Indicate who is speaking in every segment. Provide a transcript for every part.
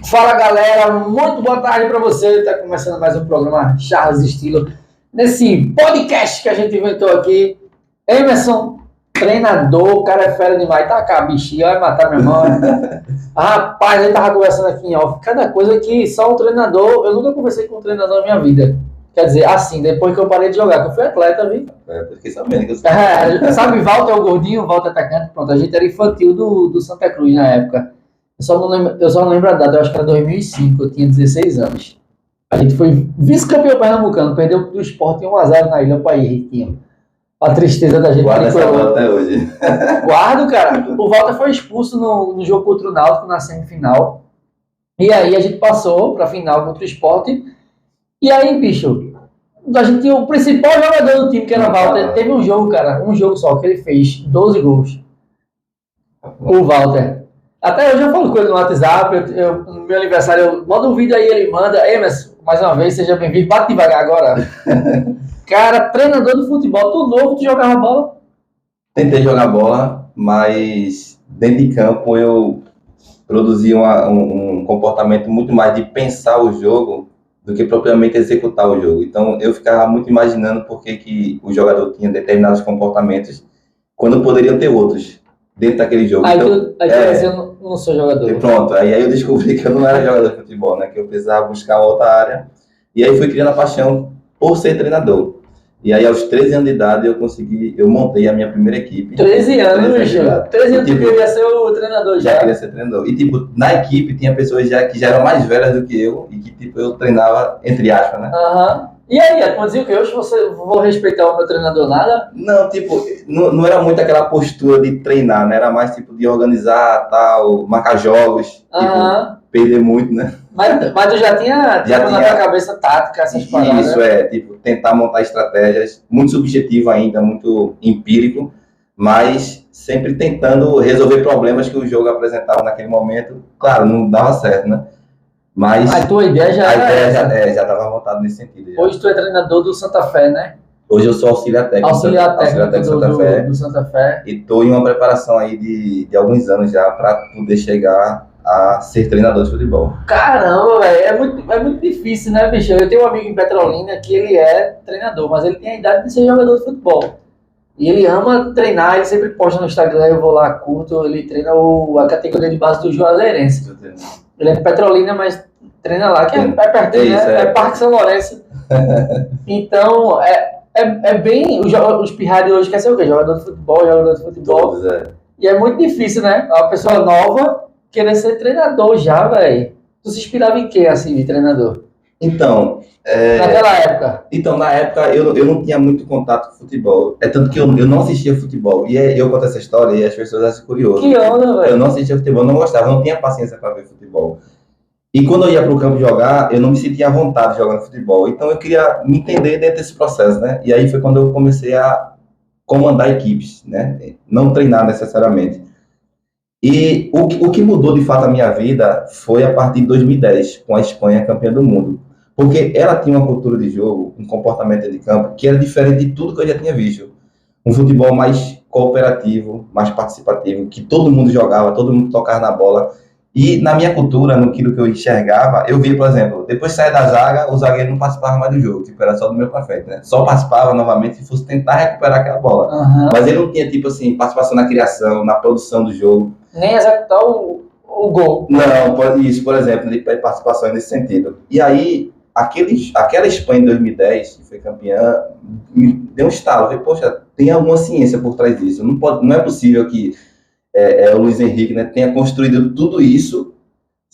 Speaker 1: Fala galera, muito boa tarde para você. Está começando mais um programa Charles Estilo. Nesse podcast que a gente inventou aqui, Emerson, treinador, o cara é fera demais. Tá cá, bichinho, vai matar minha mão. Rapaz, a gente tava conversando aqui em off. Cada coisa que só um treinador. Eu nunca conversei com um treinador na minha vida. Quer dizer, assim, depois que eu parei de jogar, que eu fui atleta, viu?
Speaker 2: Eu fiquei sabendo que eu
Speaker 1: Sabe, Walter, o gordinho, Walter atacante. Pronto, a gente era infantil do Santa Cruz na época. Eu só não lembro a data, eu acho que era 2005, eu tinha 16 anos. A gente foi vice-campeão pernambucano, perdeu do Sport em 1-0 na Ilha País, Riquinho. A tristeza da gente.
Speaker 2: guardo essa bola até hoje.
Speaker 1: Guardo, cara. O Walter foi expulso no jogo contra o Náutico, na semifinal. E aí a gente passou pra final contra o Sport. E aí, bicho, a gente tinha o principal jogador do time, que era o Walter. Teve um jogo, cara, um jogo só, que ele fez 12 gols. O Walter. Até hoje eu falo com ele no WhatsApp, no meu aniversário, eu mando um vídeo aí, ele manda. Emerson, mais uma vez, seja bem-vindo. Bate devagar agora. Cara, treinador de futebol, tu novo, tu jogava bola?
Speaker 2: Tentei jogar bola, mas dentro de campo eu produzi um comportamento muito mais de pensar o jogo do que propriamente executar o jogo. Então eu ficava muito imaginando por que o jogador tinha determinados comportamentos quando poderiam ter outros dentro daquele jogo.
Speaker 1: Aí
Speaker 2: então,
Speaker 1: eu não sou jogador.
Speaker 2: E pronto, aí eu descobri que eu não era jogador de futebol, né? Que eu precisava buscar outra área. E aí fui criando a paixão por ser treinador. E aí aos 13 anos de idade eu montei a minha primeira equipe.
Speaker 1: 13 anos, bicho. 13 anos
Speaker 2: tipo,
Speaker 1: tu queria ser o treinador já.
Speaker 2: Já queria ser treinador. E tipo, na equipe tinha pessoas que já eram mais velhas do que eu e que tipo, eu treinava entre aspas, né?
Speaker 1: E aí, tu dizia o que? Hoje vou respeitar o meu treinador nada?
Speaker 2: Não, tipo, não era muito aquela postura de treinar, né? Era mais tipo de organizar, tal, marcar jogos, tipo, perder muito, né?
Speaker 1: Mas tu já tinha na tua cabeça tática, essas paradas?
Speaker 2: Isso, tipo, tentar montar estratégias, muito subjetivo ainda, muito empírico, mas sempre tentando resolver problemas que o jogo apresentava naquele momento. Claro, não dava certo, né? Mas
Speaker 1: a tua ideia já
Speaker 2: já estava voltada nesse sentido. Já.
Speaker 1: Hoje tu é treinador do Santa Fé, né?
Speaker 2: Hoje eu sou auxiliar técnico
Speaker 1: do Santa Fé.
Speaker 2: E estou em uma preparação aí de alguns anos já para poder chegar a ser treinador de futebol.
Speaker 1: Caramba, velho, é muito difícil, né, bicho? Eu tenho um amigo em Petrolina que ele é treinador, mas ele tem a idade de ser jogador de futebol. E ele ama treinar, ele sempre posta no Instagram, eu vou lá, curto, ele treina a categoria de base do Juazeirense. Ele é de Petrolina, mas treina lá, que é pertinho, né? É Parque São Lourenço. Então, é bem... Os pirralhos hoje quer ser o quê? Jogador de futebol.
Speaker 2: Todos,
Speaker 1: E é muito difícil, né? Uma pessoa nova querer ser treinador já, velho. Tu se inspirava em quê, assim, de treinador?
Speaker 2: Então...
Speaker 1: Naquela época?
Speaker 2: Então, na época, eu não tinha muito contato com futebol. É tanto que eu não assistia futebol. E eu conto essa história e as pessoas acham curioso.
Speaker 1: Que onda, velho.
Speaker 2: Eu não assistia futebol, não gostava, não tinha paciência para ver futebol. E quando eu ia para o campo jogar, eu não me sentia à vontade jogando futebol. Então, eu queria me entender dentro desse processo, né? E aí foi quando eu comecei a comandar equipes, né? Não treinar necessariamente. E o que mudou, de fato, a minha vida foi a partir de 2010, com a Espanha campeã do mundo. Porque ela tinha uma cultura de jogo, um comportamento de campo, que era diferente de tudo que eu já tinha visto. Um futebol mais cooperativo, mais participativo, que todo mundo jogava, todo mundo tocava na bola. E na minha cultura, naquilo que eu enxergava, eu via, por exemplo, depois de sair da zaga, o zagueiro não participava mais do jogo, tipo, era só do meio pra frente, né? Só participava novamente se fosse tentar recuperar aquela bola. Mas ele não tinha, tipo assim, participação na criação, na produção do jogo.
Speaker 1: Nem executar o gol.
Speaker 2: Não, isso, por exemplo, ele pede participação nesse sentido. E aí, aquela Espanha em 2010, que foi campeã, me deu um estalo. Eu falei, poxa, tem alguma ciência por trás disso. Não é possível que o Luiz Henrique, né, tenha construído tudo isso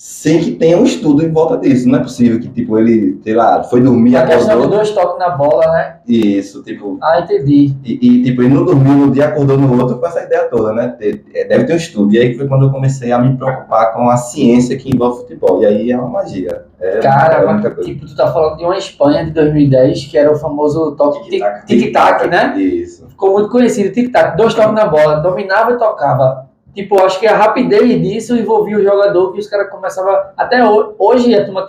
Speaker 2: sem que tenha um estudo em volta disso. Não é possível que, tipo, ele, sei lá, foi dormir...
Speaker 1: A questão de 2 toques na bola, né?
Speaker 2: Isso, tipo...
Speaker 1: Entendi.
Speaker 2: E tipo, ele não dormiu no dia, acordou no outro com essa ideia toda, né? Deve ter um estudo. E aí foi quando eu comecei a me preocupar com a ciência que envolve futebol. E aí é uma magia.
Speaker 1: Cara, tipo, tu tá falando de uma Espanha de 2010, que era o famoso toque tic-tac, né?
Speaker 2: Isso.
Speaker 1: Ficou muito conhecido, tic-tac. 2 toques na bola, dominava e tocava. Tipo, acho que a rapidez disso envolvia o jogador, que os caras começavam... Até hoje a turma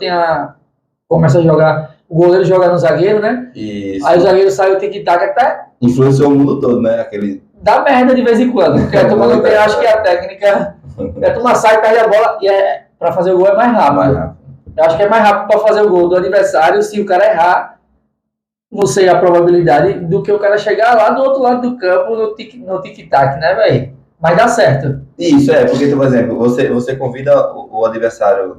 Speaker 1: começa a jogar... O goleiro joga no zagueiro, né?
Speaker 2: Isso.
Speaker 1: Aí o zagueiro sai o tic-tac até...
Speaker 2: Influenciou o mundo todo, né?
Speaker 1: Dá merda de vez em quando, porque a turma não tem, acho que a técnica... A turma sai, perde a bola e para fazer o gol é mais rápido.
Speaker 2: Mais rápido.
Speaker 1: Eu acho que é mais rápido para fazer o gol do adversário se o cara errar, você a probabilidade do que o cara chegar lá do outro lado do campo no tic-tac, né, velho? Mas dá certo.
Speaker 2: Isso, porque, por exemplo, você convida o adversário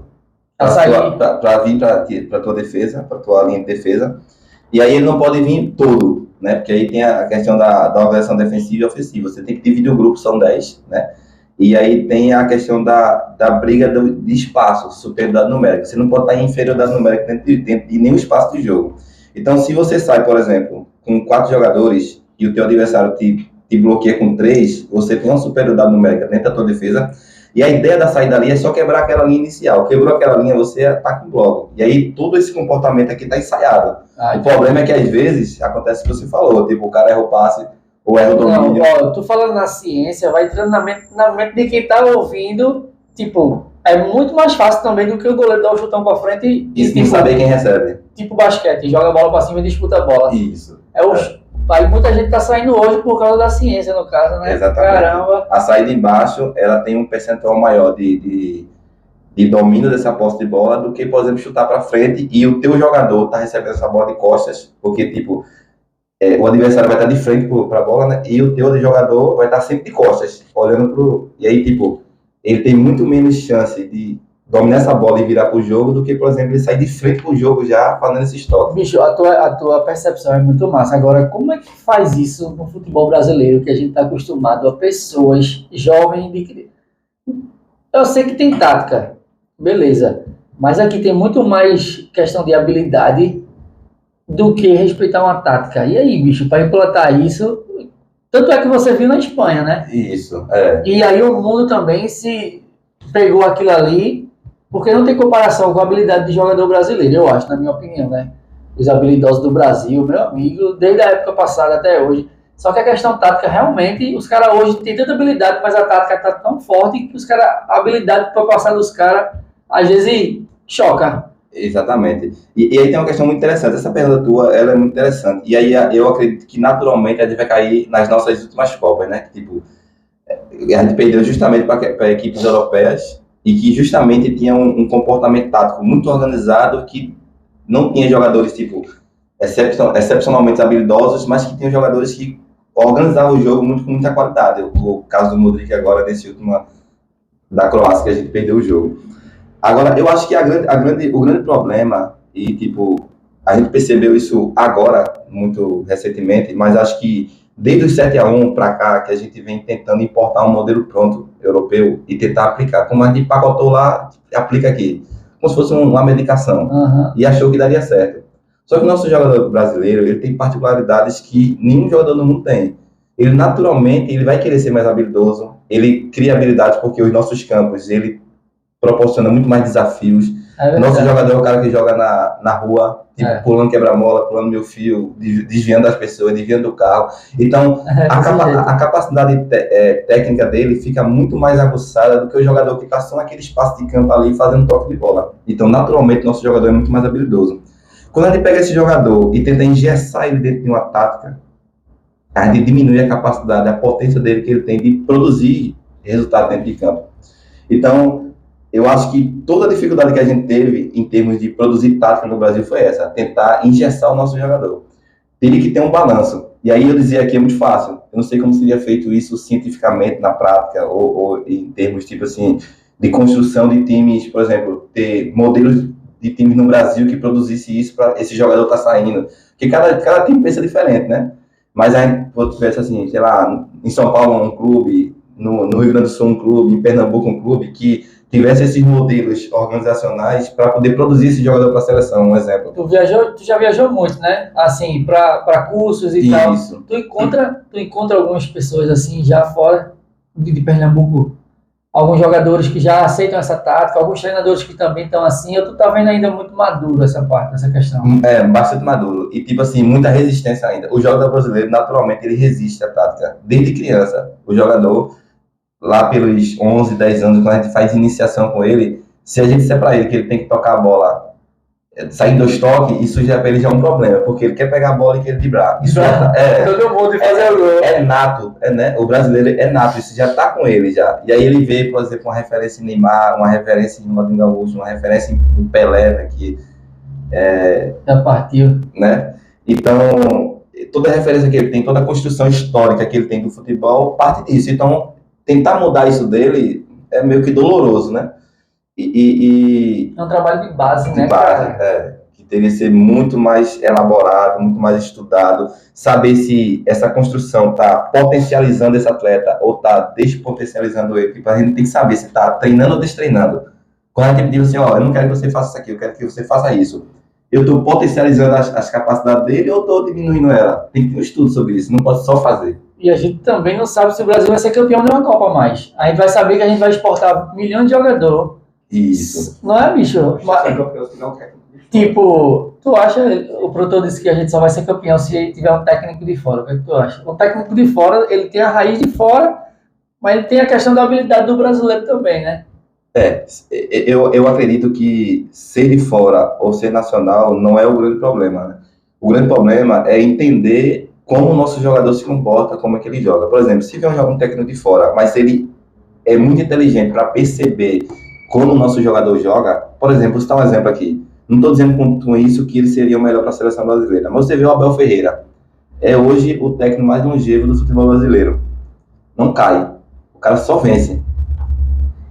Speaker 1: A sair.
Speaker 2: para vir para tua defesa, para tua linha de defesa, e aí ele não pode vir todo, né? Porque aí tem a questão da organização defensiva e ofensiva. Você tem que dividir o grupo, são 10, né? E aí tem a questão da briga de espaço, superioridade numérica. Você não pode estar em inferioridade numérica dentro de nenhum espaço de jogo. Então, se você sai, por exemplo, com 4 jogadores e o teu adversário te bloqueia com 3, você tem uma superioridade numérica dentro da tua defesa. E a ideia da saída ali é só quebrar aquela linha inicial. Quebrou aquela linha, você ataca um bloco. E aí, todo esse comportamento aqui está ensaiado. O problema é que, às vezes, acontece o que você falou. Tipo, o cara erra o passe ou erra o domínio.
Speaker 1: Não, eu tô falando na ciência, vai entrando na mente de quem tá ouvindo. Tipo, é muito mais fácil também do que o goleiro dar o chutão pra frente
Speaker 2: e tipo, saber quem recebe.
Speaker 1: Tipo basquete, joga a bola pra cima e disputa a bola.
Speaker 2: Isso.
Speaker 1: Aí muita gente tá saindo hoje por causa da ciência, no caso, né?
Speaker 2: Exatamente.
Speaker 1: Caramba.
Speaker 2: A saída embaixo, ela tem um percentual maior de domínio dessa posse de bola do que, por exemplo, chutar para frente e o teu jogador tá recebendo essa bola de costas, porque, tipo, o adversário vai estar de frente para a bola, né? E o teu jogador vai estar sempre de costas, olhando pro... E aí, tipo, ele tem muito menos chance de dominar essa bola e virar pro jogo do que, por exemplo, ele sair de frente pro jogo já fazendo esse toques.
Speaker 1: Bicho, a tua percepção é muito massa. Agora, como é que faz isso no futebol brasileiro, que a gente tá acostumado a pessoas jovens de... Eu sei que tem tática, beleza, mas aqui tem muito mais questão de habilidade do que respeitar uma tática. E aí, bicho, para implantar isso, tanto é que você viu na Espanha, né?
Speaker 2: Isso,
Speaker 1: E aí o mundo também se pegou aquilo ali, porque não tem comparação com a habilidade de jogador brasileiro, eu acho, na minha opinião, né? Os habilidosos do Brasil, meu amigo, desde a época passada até hoje. Só que a questão tática, realmente, os caras hoje têm tanta habilidade, mas a tática tá tão forte que os caras, a habilidade para passar dos caras, às vezes, choca.
Speaker 2: Exatamente. E aí tem uma questão muito interessante. Essa pergunta tua, ela é muito interessante. E aí eu acredito que naturalmente a gente vai cair nas nossas últimas Copas, né? Que, tipo, a gente perdeu justamente para equipes europeias e que justamente tinha um comportamento tático muito organizado, que não tinha jogadores, tipo, excepcionalmente habilidosos, mas que tinha jogadores que organizavam o jogo com muita qualidade. O caso do Modric agora, nesse último da Croácia, que a gente perdeu o jogo. Agora, eu acho que o grande problema, e tipo, a gente percebeu isso agora, muito recentemente, mas acho que desde os 7-1 para cá, que a gente vem tentando importar um modelo pronto europeu e tentar aplicar. Como a gente pacotou lá, aplica aqui. Como se fosse uma medicação. E achou que daria certo. Só que o nosso jogador brasileiro, ele tem particularidades que nenhum jogador do mundo tem. Ele naturalmente, ele vai querer ser mais habilidoso, ele cria habilidades porque os nossos campos, ele proporciona muito mais desafios. Nosso jogador é o cara que joga na rua, tipo, pulando quebra-mola, pulando meu fio, desviando das pessoas, desviando do carro. Então, a capacidade técnica dele fica muito mais aguçada do que o jogador que está só naquele espaço de campo ali fazendo toque de bola. Então, naturalmente, nosso jogador é muito mais habilidoso. Quando a gente pega esse jogador e tenta engessar ele dentro de uma tática, a gente diminui a capacidade, a potência dele que ele tem de produzir resultado dentro de campo. Então, eu acho que toda a dificuldade que a gente teve em termos de produzir tática no Brasil foi essa, tentar engessar o nosso jogador. Teria que ter um balanço. E aí eu dizia que é muito fácil. Eu não sei como seria feito isso cientificamente na prática, ou em termos, tipo assim, de construção de times, por exemplo, ter modelos de times no Brasil que produzisse isso para esse jogador estar saindo. Porque cada time pensa diferente, né? Mas a gente tivesse assim, sei lá, em São Paulo um clube, no Rio Grande do Sul um clube, em Pernambuco um clube, que tivesse esses modelos organizacionais para poder produzir esse jogador para a seleção, um exemplo.
Speaker 1: Tu já viajou muito, né? Assim, para cursos e tal. Tu encontra algumas pessoas assim, já fora de Pernambuco, alguns jogadores que já aceitam essa tática, alguns treinadores que também estão assim, ou tu tá vendo ainda muito maduro essa parte, essa questão?
Speaker 2: Bastante maduro. E, tipo assim, muita resistência ainda. O jogador brasileiro, naturalmente, ele resiste à tática. Desde criança, o jogador, lá pelos 11, 10 anos, quando a gente faz iniciação com ele, se a gente disser para ele que ele tem que tocar a bola sair do estoque, isso já para ele já é um problema, porque ele quer pegar a bola e quer driblar. Isso
Speaker 1: Todo mundo fazer o gol.
Speaker 2: É nato, né? O brasileiro é nato, isso já tá com ele já. E aí ele vê, por exemplo, uma referência em Neymar, uma referência em Ronaldinho Gaúcho, uma referência em Pelé, né? Que
Speaker 1: já partiu.
Speaker 2: Né? Então, toda a referência que ele tem, toda a construção histórica que ele tem do futebol parte disso. Então, tentar mudar isso dele é meio que doloroso, né?
Speaker 1: É um trabalho de base, né,
Speaker 2: base,
Speaker 1: cara?
Speaker 2: Que teria que ser muito mais elaborado, muito mais estudado, saber se essa construção está potencializando esse atleta ou está despotencializando ele. Tipo, a gente tem que saber se está treinando ou destreinando. Quando a gente diz assim, ó, eu não quero que você faça isso aqui, eu quero que você faça isso. Eu estou potencializando as capacidades dele ou estou diminuindo ela? Tem que ter um estudo sobre isso, não pode só fazer.
Speaker 1: E a gente também não sabe se o Brasil vai ser campeão de uma Copa mais. A gente vai saber que a gente vai exportar milhões de jogadores.
Speaker 2: Isso.
Speaker 1: Não é, bicho? Tipo, tu acha, o produtor disse que a gente só vai ser campeão se tiver um técnico de fora. O que é que tu acha? O técnico de fora, ele tem a raiz de fora, mas ele tem a questão da habilidade do brasileiro também, né?
Speaker 2: Eu acredito que ser de fora ou ser nacional não é o grande problema, né? O grande problema é entender como o nosso jogador se comporta, como é que ele joga. Por exemplo, se vier um técnico de fora, mas ele é muito inteligente para perceber como o nosso jogador joga, por exemplo, vou citar um exemplo aqui. Não estou dizendo com isso que ele seria o melhor para a seleção brasileira, mas você vê o Abel Ferreira. É hoje o técnico mais longevo do futebol brasileiro. Não cai. O cara só vence.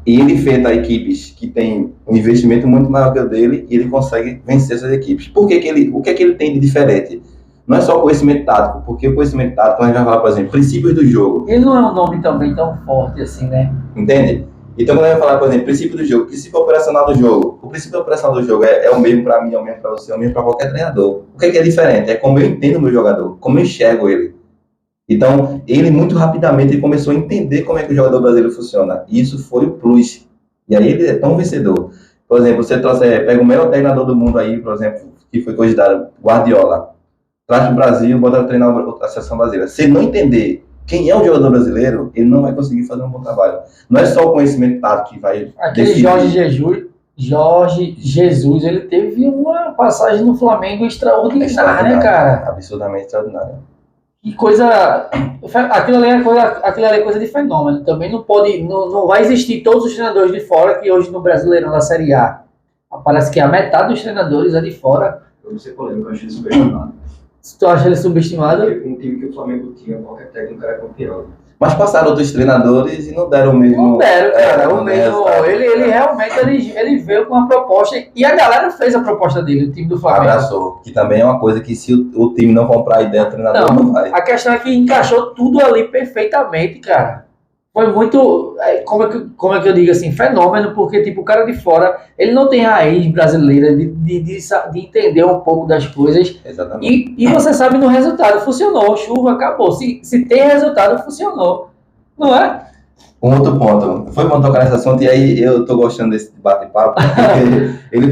Speaker 2: E ele enfrenta equipes que têm um investimento muito maior que o dele e ele consegue vencer essas equipes. O que é que ele tem de diferente? Não é só o conhecimento tático, porque o conhecimento tático, a gente vai falar, por exemplo, princípios do jogo.
Speaker 1: Ele não é um nome também tão forte assim, né?
Speaker 2: Entende? Então, quando a gente vai falar, por exemplo, princípio do jogo, princípio operacional do jogo, o princípio operacional do jogo é o mesmo para mim, é o mesmo para você, é o mesmo para qualquer treinador. O que é diferente? É como eu entendo o meu jogador, como eu enxergo ele. Então, ele muito rapidamente ele começou a entender como é que o jogador brasileiro funciona. E isso foi o plus. E aí ele é tão vencedor. Por exemplo, você pega o melhor treinador do mundo aí, por exemplo, que foi cogitado, Guardiola. Traz para o Brasil, bota para treinar a seleção brasileira. Se ele não entender quem é o jogador brasileiro, ele não vai conseguir fazer um bom trabalho. Não é só o conhecimento tático que vai...
Speaker 1: Aquele Jorge Jesus, ele teve uma passagem no Flamengo extraordinária, né, cara?
Speaker 2: Absurdamente extraordinária.
Speaker 1: Que coisa... Aquilo ali é coisa de fenômeno. Também não pode... Não vai existir todos os treinadores de fora que hoje no Brasileirão da Série A. Parece que a metade dos treinadores é de fora.
Speaker 3: Eu não sei polêmico, eu achei subestimado.
Speaker 1: Tu acha ele subestimado?
Speaker 3: Porque com o time que o Flamengo tinha, qualquer técnico era campeão.
Speaker 2: Mas passaram outros treinadores e não deram o mesmo...
Speaker 1: Não deram, cara. O mesmo... Ele realmente ele veio com uma proposta e a galera fez a proposta dele, o time do Flamengo.
Speaker 2: Abraçou. Que também é uma coisa que se o time não comprar a ideia do treinador, não vai.
Speaker 1: A questão é que encaixou tudo ali perfeitamente, cara. Foi muito, como é que eu digo assim, fenômeno, porque tipo, o cara de fora, ele não tem raiz brasileira de entender um pouco das coisas.
Speaker 2: Exatamente.
Speaker 1: E você sabe no resultado, funcionou, chuva, acabou. Se tem resultado, funcionou. Não é?
Speaker 2: Um outro ponto, foi bom tocar nesse assunto, e aí eu tô gostando desse bate-papo, porque ele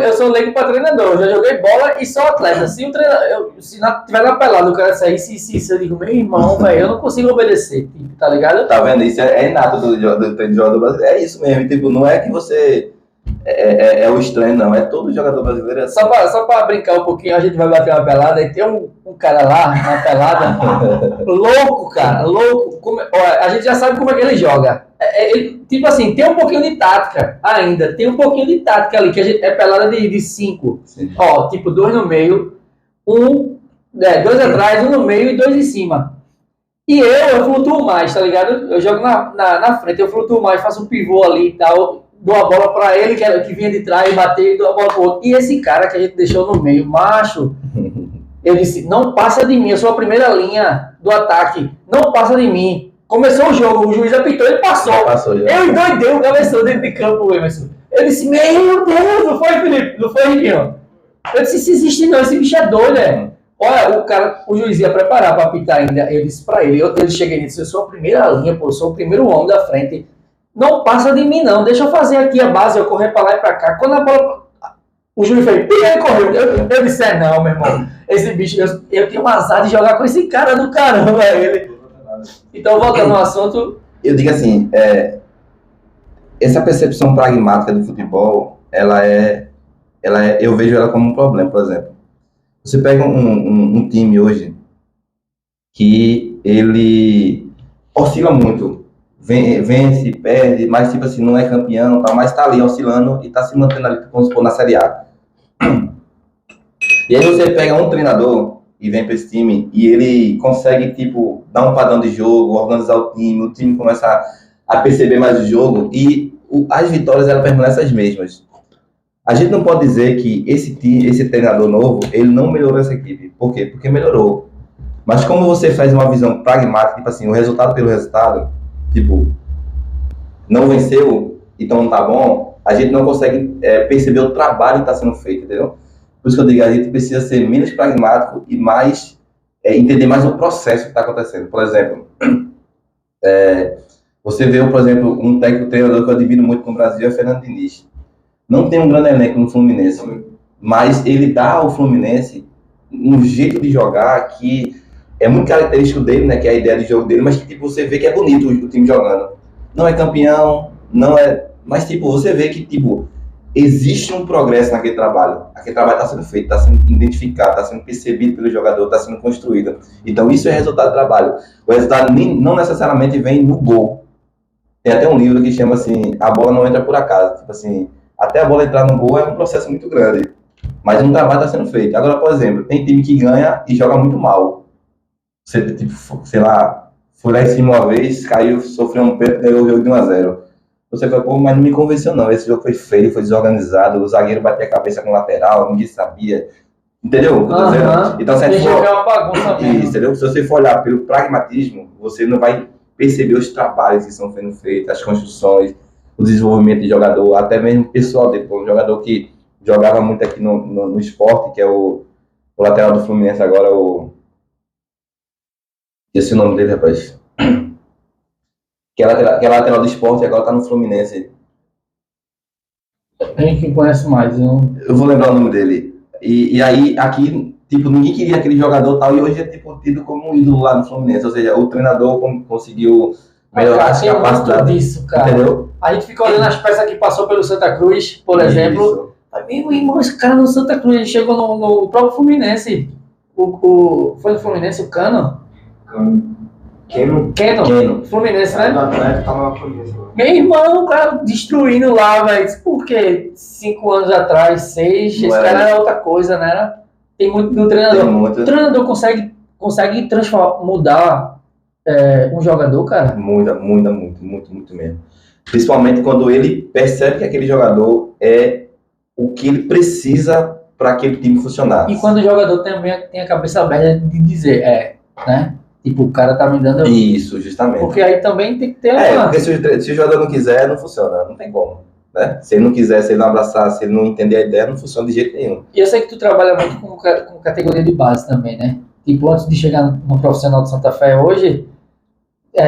Speaker 1: eu sou leigo pra treinador, eu já joguei bola e sou atleta. Se tiver na pelada, o cara sair, eu digo, meu irmão, velho, eu não consigo obedecer, tipo, tá ligado?
Speaker 2: Tá vendo? Isso é inato do jogador brasileiro, é isso mesmo, tipo, não é que você é o estranho, não, é todo jogador brasileiro assim.
Speaker 1: Só pra brincar um pouquinho, a gente vai bater uma pelada e tem um cara lá na pelada, louco, cara, louco. A gente já sabe como é que ele joga. Ele, tipo assim, tem um pouquinho de tática ainda, tem um pouquinho de tática ali, que é pelada de 5. Ó, tipo, 2 no meio, 2 atrás, 1 no meio e 2 em cima. E eu flutuo mais, tá ligado? Eu jogo na frente, eu flutuo mais, faço um pivô ali e tal. Dou a bola pra ele, que vinha de trás, bater e dou a bola pro outro. E esse cara que a gente deixou no meio, macho, eu disse, não passa de mim, eu sou a primeira linha do ataque, não passa de mim. Começou o jogo, o juiz apitou, ele passou. Eu endoidei o cabeção dentro de campo, Emerson. Eu disse, meu Deus, não foi, Felipe? Não foi, Riquinho? Eu disse, se existe não, esse bicho é doido, é. Olha, o juiz ia preparar pra apitar ainda. Eu disse pra ele, eu cheguei e disse, eu sou a primeira linha, pô, eu sou o primeiro homem da frente. Não passa de mim, não. Deixa eu fazer aqui a base, eu correr pra lá e pra cá. Quando a bola... O Júlio fez, e ele correu. Eu disse, não, meu irmão. Esse bicho, eu tenho um azar de jogar com esse cara do caramba. Ele... Então, voltando ao assunto...
Speaker 2: Eu digo assim, essa percepção pragmática do futebol, ela é eu vejo ela como um problema, por exemplo. Você pega um time hoje que ele oscila muito, vence, perde, mas tipo assim, não é campeão, tá, mas tá ali oscilando e tá se mantendo ali, vamos supor, na Série A. E aí você pega um treinador e vem para esse time e ele consegue, tipo, dar um padrão de jogo, organizar o time começa a perceber mais o jogo e as vitórias elas permanecem as mesmas. A gente não pode dizer que esse treinador novo, ele não melhorou essa equipe. Por quê? Porque melhorou. Mas como você faz uma visão pragmática, tipo assim, o resultado pelo resultado, tipo, não venceu, então não tá bom, a gente não consegue perceber o trabalho que está sendo feito, entendeu? Por isso que eu digo, a gente precisa ser menos pragmático e mais entender mais o processo que está acontecendo. Por exemplo, você vê, por exemplo, um técnico treinador que eu admiro muito no Brasil é Fernando Diniz. Não tem um grande elenco no Fluminense, mas ele dá ao Fluminense um jeito de jogar que é muito característico dele, né? Que é a ideia de jogo dele, mas que tipo, você vê que é bonito o time jogando. Não é campeão, não é... Mas tipo, você vê que tipo, existe um progresso naquele trabalho. Aquele trabalho está sendo feito, está sendo identificado, está sendo percebido pelo jogador, está sendo construído. Então isso é resultado do trabalho. O resultado não necessariamente vem no gol. Tem até um livro que chama assim, A Bola Não Entra Por Acaso. Tipo assim, até a bola entrar no gol é um processo muito grande. Mas um trabalho está sendo feito. Agora, por exemplo, tem time que ganha e joga muito mal. Você, tipo, sei lá, foi lá em cima uma vez, caiu, sofreu um pênalti, ganhou o jogo de 1-0. Você fala, pô, mas não me convenceu não. Esse jogo foi feio, foi desorganizado, o zagueiro bateu a cabeça com o lateral, ninguém sabia. Entendeu? Então, se for...
Speaker 1: uma bagunça mesmo.
Speaker 2: Isso, entendeu? Se você for olhar pelo pragmatismo, você não vai perceber os trabalhos que estão sendo feitos, as construções, o desenvolvimento de jogador, até mesmo pessoal dele. Um jogador que jogava muito aqui no esporte, que é o lateral do Fluminense agora, esse é o nome dele, rapaz. Que é lateral do esporte e agora tá no Fluminense.
Speaker 1: Tem que conhece mais.
Speaker 2: Eu vou lembrar o nome dele. E aí, aqui, tipo, ninguém queria aquele jogador tal, e hoje é tipo, tido como um ídolo lá no Fluminense. Ou seja, o treinador conseguiu melhorar as capacidades.
Speaker 1: Disso, cara.
Speaker 2: Entendeu?
Speaker 1: A gente fica olhando as peças que passou pelo Santa Cruz, por exemplo. Meu irmão, esse cara no Santa Cruz, ele chegou no próprio Fluminense. Foi no Fluminense o Cano? Keno. Fluminense, né? Meu irmão, o cara destruindo lá, velho. Por quê? 5 anos atrás, 6, esse cara era outra coisa, né? Tem muito do treinador. O treinador consegue transformar, mudar um jogador, cara?
Speaker 2: Muda muito mesmo. Principalmente quando ele percebe que aquele jogador é o que ele precisa para aquele time funcionar.
Speaker 1: E quando o jogador também tem a cabeça aberta de dizer, né? Tipo, o cara tá me dando...
Speaker 2: Isso, justamente.
Speaker 1: Porque aí também tem que ter
Speaker 2: porque se o jogador não quiser, não funciona. Não tem como, né? Se ele não quiser, se ele não abraçar, se ele não entender a ideia, não funciona de jeito nenhum.
Speaker 1: E eu sei que tu trabalha muito com categoria de base também, né? Tipo, antes de chegar no profissional de Santa Fé hoje,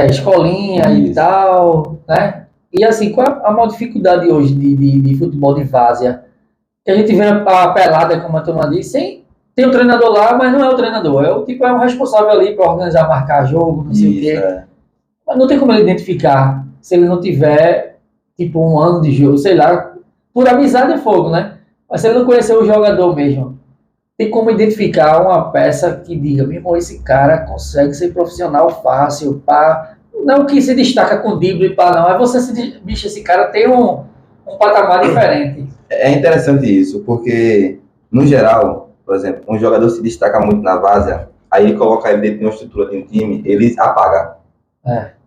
Speaker 1: escolinha e tal, né? E assim, qual é a maior dificuldade hoje de futebol de várzea? Que a gente vê a pelada, como a turma diz, tem o treinador lá, mas não é o treinador. É um responsável ali para organizar, marcar jogo, não sei o quê. Mas não tem como ele identificar se ele não tiver, tipo, 1 ano de jogo, sei lá. Por amizade é fogo, né? Mas se ele não conhecer o jogador mesmo, tem como identificar uma peça que diga, meu irmão, esse cara consegue ser profissional fácil, pá. Não que se destaca com drible, pá, não. Mas você se diz, bicho, esse cara tem um patamar diferente.
Speaker 2: É interessante isso, porque, no geral... Por exemplo, um jogador se destaca muito na várzea, aí ele coloca ele dentro de uma estrutura de um time, ele apaga.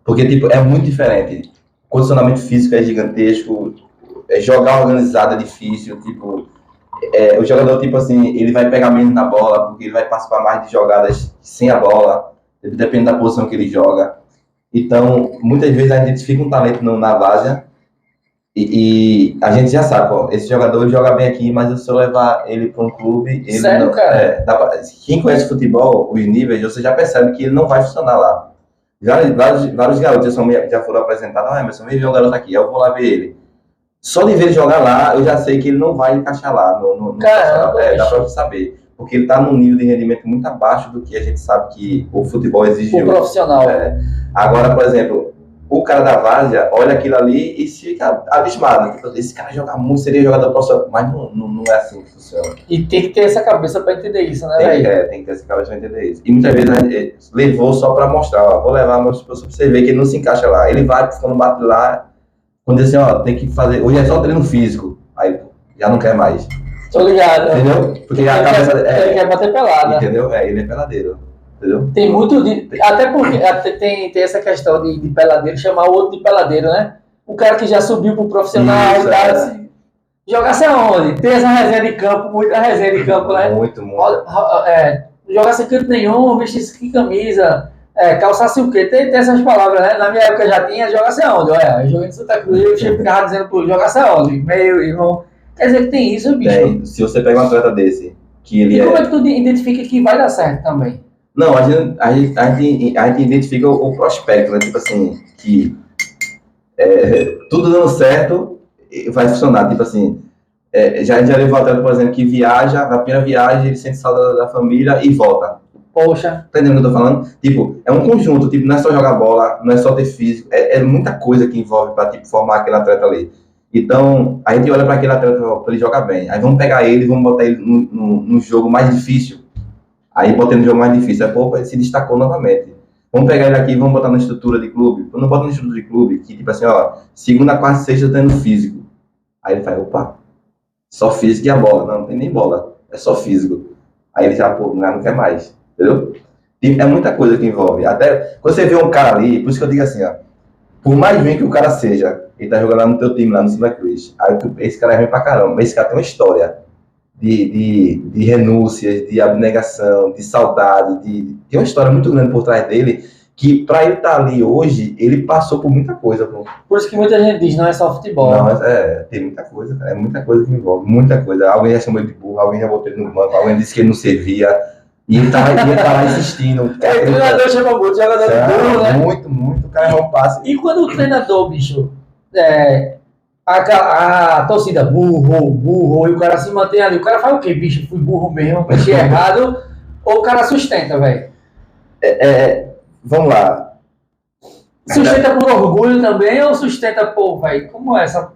Speaker 2: Porque, tipo, é muito diferente. O condicionamento físico é gigantesco, jogar organizado é difícil, tipo... o jogador, tipo assim, ele vai pegar menos na bola, porque ele vai participar mais de jogadas sem a bola, depende da posição que ele joga. Então, muitas vezes a gente identifica um talento na várzea, e a gente já sabe, esse jogador joga bem aqui, mas se eu levar ele para um clube... Ele
Speaker 1: Sério,
Speaker 2: não,
Speaker 1: cara?
Speaker 2: Quem conhece futebol, os níveis, você já percebe que ele não vai funcionar lá. Vários garotos já foram apresentados, Emerson, vem ver um garoto aqui, eu vou lá ver ele. Só de ver ele jogar lá, eu já sei que ele não vai encaixar lá no
Speaker 1: Caramba,
Speaker 2: dá para saber. Porque ele está num nível de rendimento muito abaixo do que a gente sabe que o futebol exige.
Speaker 1: O profissional.
Speaker 2: Agora, por exemplo, o cara da várzea olha aquilo ali e fica abismado. Tipo, esse cara joga muito, seria jogador profissional, mas não é assim que funciona.
Speaker 1: E tem que ter essa cabeça pra entender isso, né,
Speaker 2: Tem,
Speaker 1: velho?
Speaker 2: tem que ter essa cabeça pra entender isso. E muitas vezes a gente levou só pra mostrar, ó, vou levar meus pra você ver que ele não se encaixa lá. Ele vai, quando bate lá, quando diz assim, ó, tem que fazer, hoje é só treino físico. Aí já não quer mais.
Speaker 1: Tô ligado.
Speaker 2: Entendeu? Porque a cabeça
Speaker 1: Ele quer bater pelada.
Speaker 2: entendeu? Ele é peladeiro. Entendeu?
Speaker 1: Tem muito de. Até porque tem essa questão de peladeiro, chamar o outro de peladeiro, né? O cara que já subiu pro profissional,
Speaker 2: Isso,
Speaker 1: o cara assim, jogasse aonde? Tem essa resenha de campo, muita resenha de campo, né?
Speaker 2: Muito.
Speaker 1: Jogasse canto nenhum, vestisse que camisa, calçasse o quê? Tem essas palavras, né? Na minha época já tinha, jogasse aonde? Olha, eu joguei no Santa Cruz, eu ficava dizendo pro jogasse aonde? Meu irmão. Quer dizer que tem isso, bicho.
Speaker 2: Tem. Se você pega um atleta desse, que ele
Speaker 1: E como é que tu identifica que vai dar certo também?
Speaker 2: Não, a gente identifica o prospecto, né? Tipo assim, que tudo dando certo vai funcionar. Tipo assim, a gente já levou atleta, por exemplo, que viaja, na primeira viagem ele sente saudade da família e volta.
Speaker 1: Poxa.
Speaker 2: Tá entendendo o que eu tô falando? Tipo, é um conjunto, tipo, não é só jogar bola, não é só ter físico, é muita coisa que envolve pra, tipo, formar aquele atleta ali. Então, a gente olha para aquele atleta para ele jogar bem. Aí vamos pegar ele e vamos botar ele no jogo mais difícil. Aí botando no jogo mais difícil. Aí, pô, ele se destacou novamente. Vamos pegar ele aqui e vamos botar na estrutura de clube. Quando bota na estrutura de clube, que tipo assim, ó, segunda, quarta, sexta treino físico. Aí ele faz, opa, só físico e a bola. Não tem nem bola, é só físico. Aí ele já, pô, não quer mais. Entendeu? E é muita coisa que envolve. Até quando você vê um cara ali, por isso que eu digo assim, ó, por mais ruim que o cara seja, ele tá jogando lá no teu time, lá no Santa Cruz. Aí esse cara é ruim pra caramba. Mas esse cara tem uma história de renúncias, de abnegação, de saudade. Tem uma história muito grande por trás dele, que pra ele estar ali hoje, ele passou por muita coisa. Pô.
Speaker 1: Por isso que muita gente diz, não é só futebol.
Speaker 2: Não, mas tem muita coisa, cara. É muita coisa que envolve, muita coisa. Alguém já chamou ele de burro, alguém já botou ele no banco, alguém disse que ele não servia. E ele tá lá insistindo.
Speaker 1: O treinador chama muito, jogador de burro, né?
Speaker 2: Muito, o cara erra um passe.
Speaker 1: E quando o treinador, bicho, a torcida burro, e o cara se mantém ali, o cara fala o quê, bicho? Fui burro mesmo, mexi errado, ou o cara sustenta, velho?
Speaker 2: Vamos lá.
Speaker 1: Sustenta por orgulho também, ou sustenta, pô, velho, como é essa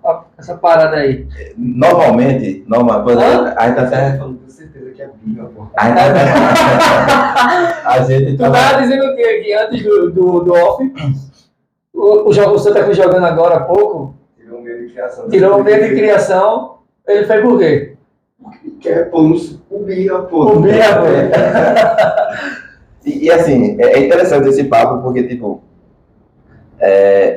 Speaker 1: parada aí?
Speaker 2: Normalmente, por exemplo, a gente até...
Speaker 3: falando com certeza que é birra, pô.
Speaker 2: A gente
Speaker 1: Tu tava dizendo o quê aqui antes do off? O Santa Cruz jogando agora há pouco,
Speaker 3: Tirou um meio de criação.
Speaker 1: tirou o meio de criação, ele fez por quê?
Speaker 3: Quer pôr o birra, pô.
Speaker 1: O birra, pô.
Speaker 2: E assim, é interessante esse papo, porque, tipo,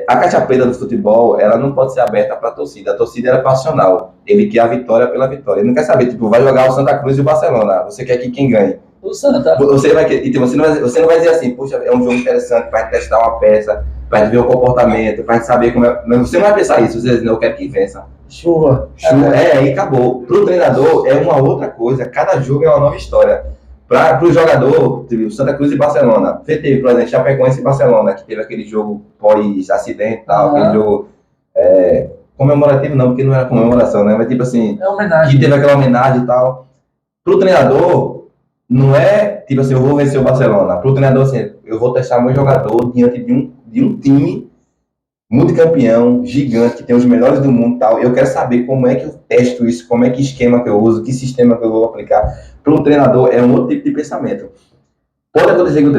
Speaker 2: a caixa preta do futebol, ela não pode ser aberta para a torcida é passional. Ele quer a vitória pela vitória. Ele não quer saber, tipo, vai jogar o Santa Cruz e o Barcelona. Você quer que quem ganhe?
Speaker 1: O Santa.
Speaker 2: Você não vai dizer assim, puxa, é um jogo interessante para testar uma peça, para ver o comportamento, para saber como é. Você não vai pensar isso, você vai dizer, não, eu quero que vença.
Speaker 1: Chuva.
Speaker 2: Aí acabou. Para o treinador é uma outra coisa, cada jogo é uma nova história. Para o jogador, teve o Santa Cruz e Barcelona. Você teve, por exemplo, Chapecoense e Barcelona, que teve aquele jogo pós-acidente e tal, aquele jogo comemorativo, não, porque não era comemoração, né? Mas tipo assim,
Speaker 1: É homenagem.
Speaker 2: que teve aquela homenagem e tal. Para o treinador, não é tipo assim, eu vou vencer o Barcelona. Para o treinador, assim, eu vou testar meu jogador diante de um time multicampeão, gigante, que tem os melhores do mundo e tal. Eu quero saber como é que eu testo isso, como é que esquema que eu uso, que sistema que eu vou aplicar. Para um treinador é um outro tipo de pensamento. Pode acontecer que o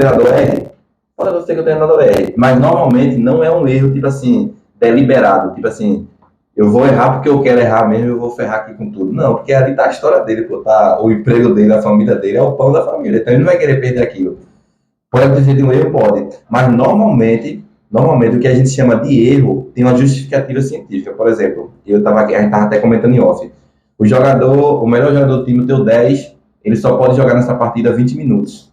Speaker 2: treinador erre, mas normalmente não é um erro, tipo assim, deliberado, tipo assim, eu vou errar porque eu quero errar mesmo, eu vou ferrar aqui com tudo. Não, porque ali tá a história dele, pô, tá o emprego dele, a família dele, é o pão da família, então ele não vai querer perder aquilo. Pode acontecer de um erro? Pode, mas normalmente o que a gente chama de erro tem uma justificativa científica. Por exemplo, a gente estava até comentando em off, o melhor jogador do time, o teu 10, ele só pode jogar nessa partida 20 minutos.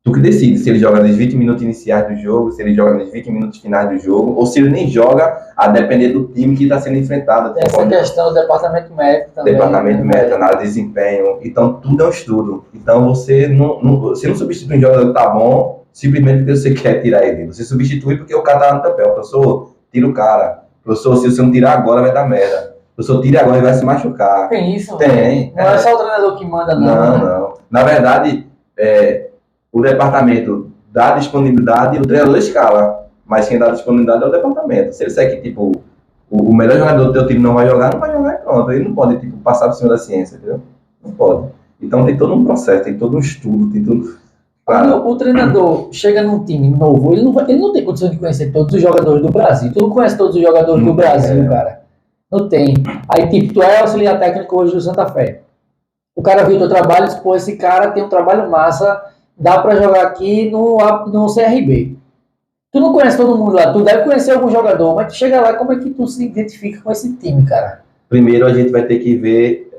Speaker 2: Tu que decide se ele joga nos 20 minutos iniciais do jogo, se ele joga nos 20 minutos finais do jogo, ou se ele nem joga, a depender do time que está sendo enfrentado.
Speaker 1: Tem essa questão do departamento médico também.
Speaker 2: Departamento médico, análise de desempenho. Então, tudo é um estudo. Então, você não substitui um jogador que tá bom simplesmente porque você quer tirar ele. Você substitui porque o cara tá no papel. Professor, tira o cara. Professor, se você não tirar agora, vai dar merda. Professor, tira agora e vai se machucar.
Speaker 1: Tem isso?
Speaker 2: Tem.
Speaker 1: Não é só o treinador que manda, não.
Speaker 2: Não. Na verdade, o departamento dá disponibilidade e o treinador escala. mas quem dá disponibilidade é o departamento. Se ele disser que, tipo, o melhor jogador do teu time não vai jogar e pronto. Ele não pode, tipo, passar por cima da ciência, entendeu? Não pode. Então tem todo um processo, tem todo um estudo, tem tudo...
Speaker 1: Quando o treinador chega num time novo, ele não tem condição de conhecer todos os jogadores do Brasil. Tu não conhece todos os jogadores do Brasil, cara. Não tem. Aí, tipo, tu é auxiliar técnico hoje do Santa Fé. O cara viu o teu trabalho e disse, pô, esse cara tem um trabalho massa, dá pra jogar aqui no CRB. Tu não conhece todo mundo lá, tu deve conhecer algum jogador, mas tu chega lá, como é que tu se identifica com esse time, cara?
Speaker 2: Primeiro a gente vai ter que ver...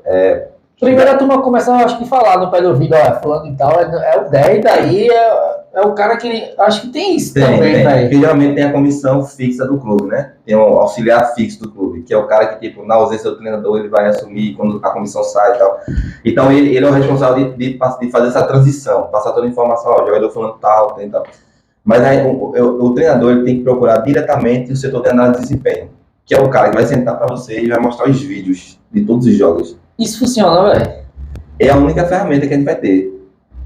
Speaker 1: Primeiro a turma começa, acho que, falar no pé do ouvido, ó, fulano e tal, é o 10, daí é o cara que... Acho que tem isso também,
Speaker 2: Tem.
Speaker 1: velho.
Speaker 2: Porque geralmente tem a comissão fixa do clube, né? Tem um auxiliar fixo do clube, que é o cara que, tipo, na ausência do treinador, ele vai assumir quando a comissão sai e tal. Então, ele é o responsável de fazer essa transição, passar toda a informação, ó, o jogador falando tal, tem tal. Mas aí, o treinador ele tem que procurar diretamente o setor de análise de desempenho, que é o cara que vai sentar para você e vai mostrar os vídeos de todos os jogos.
Speaker 1: Isso funciona, velho.
Speaker 2: É a única ferramenta que a gente vai ter.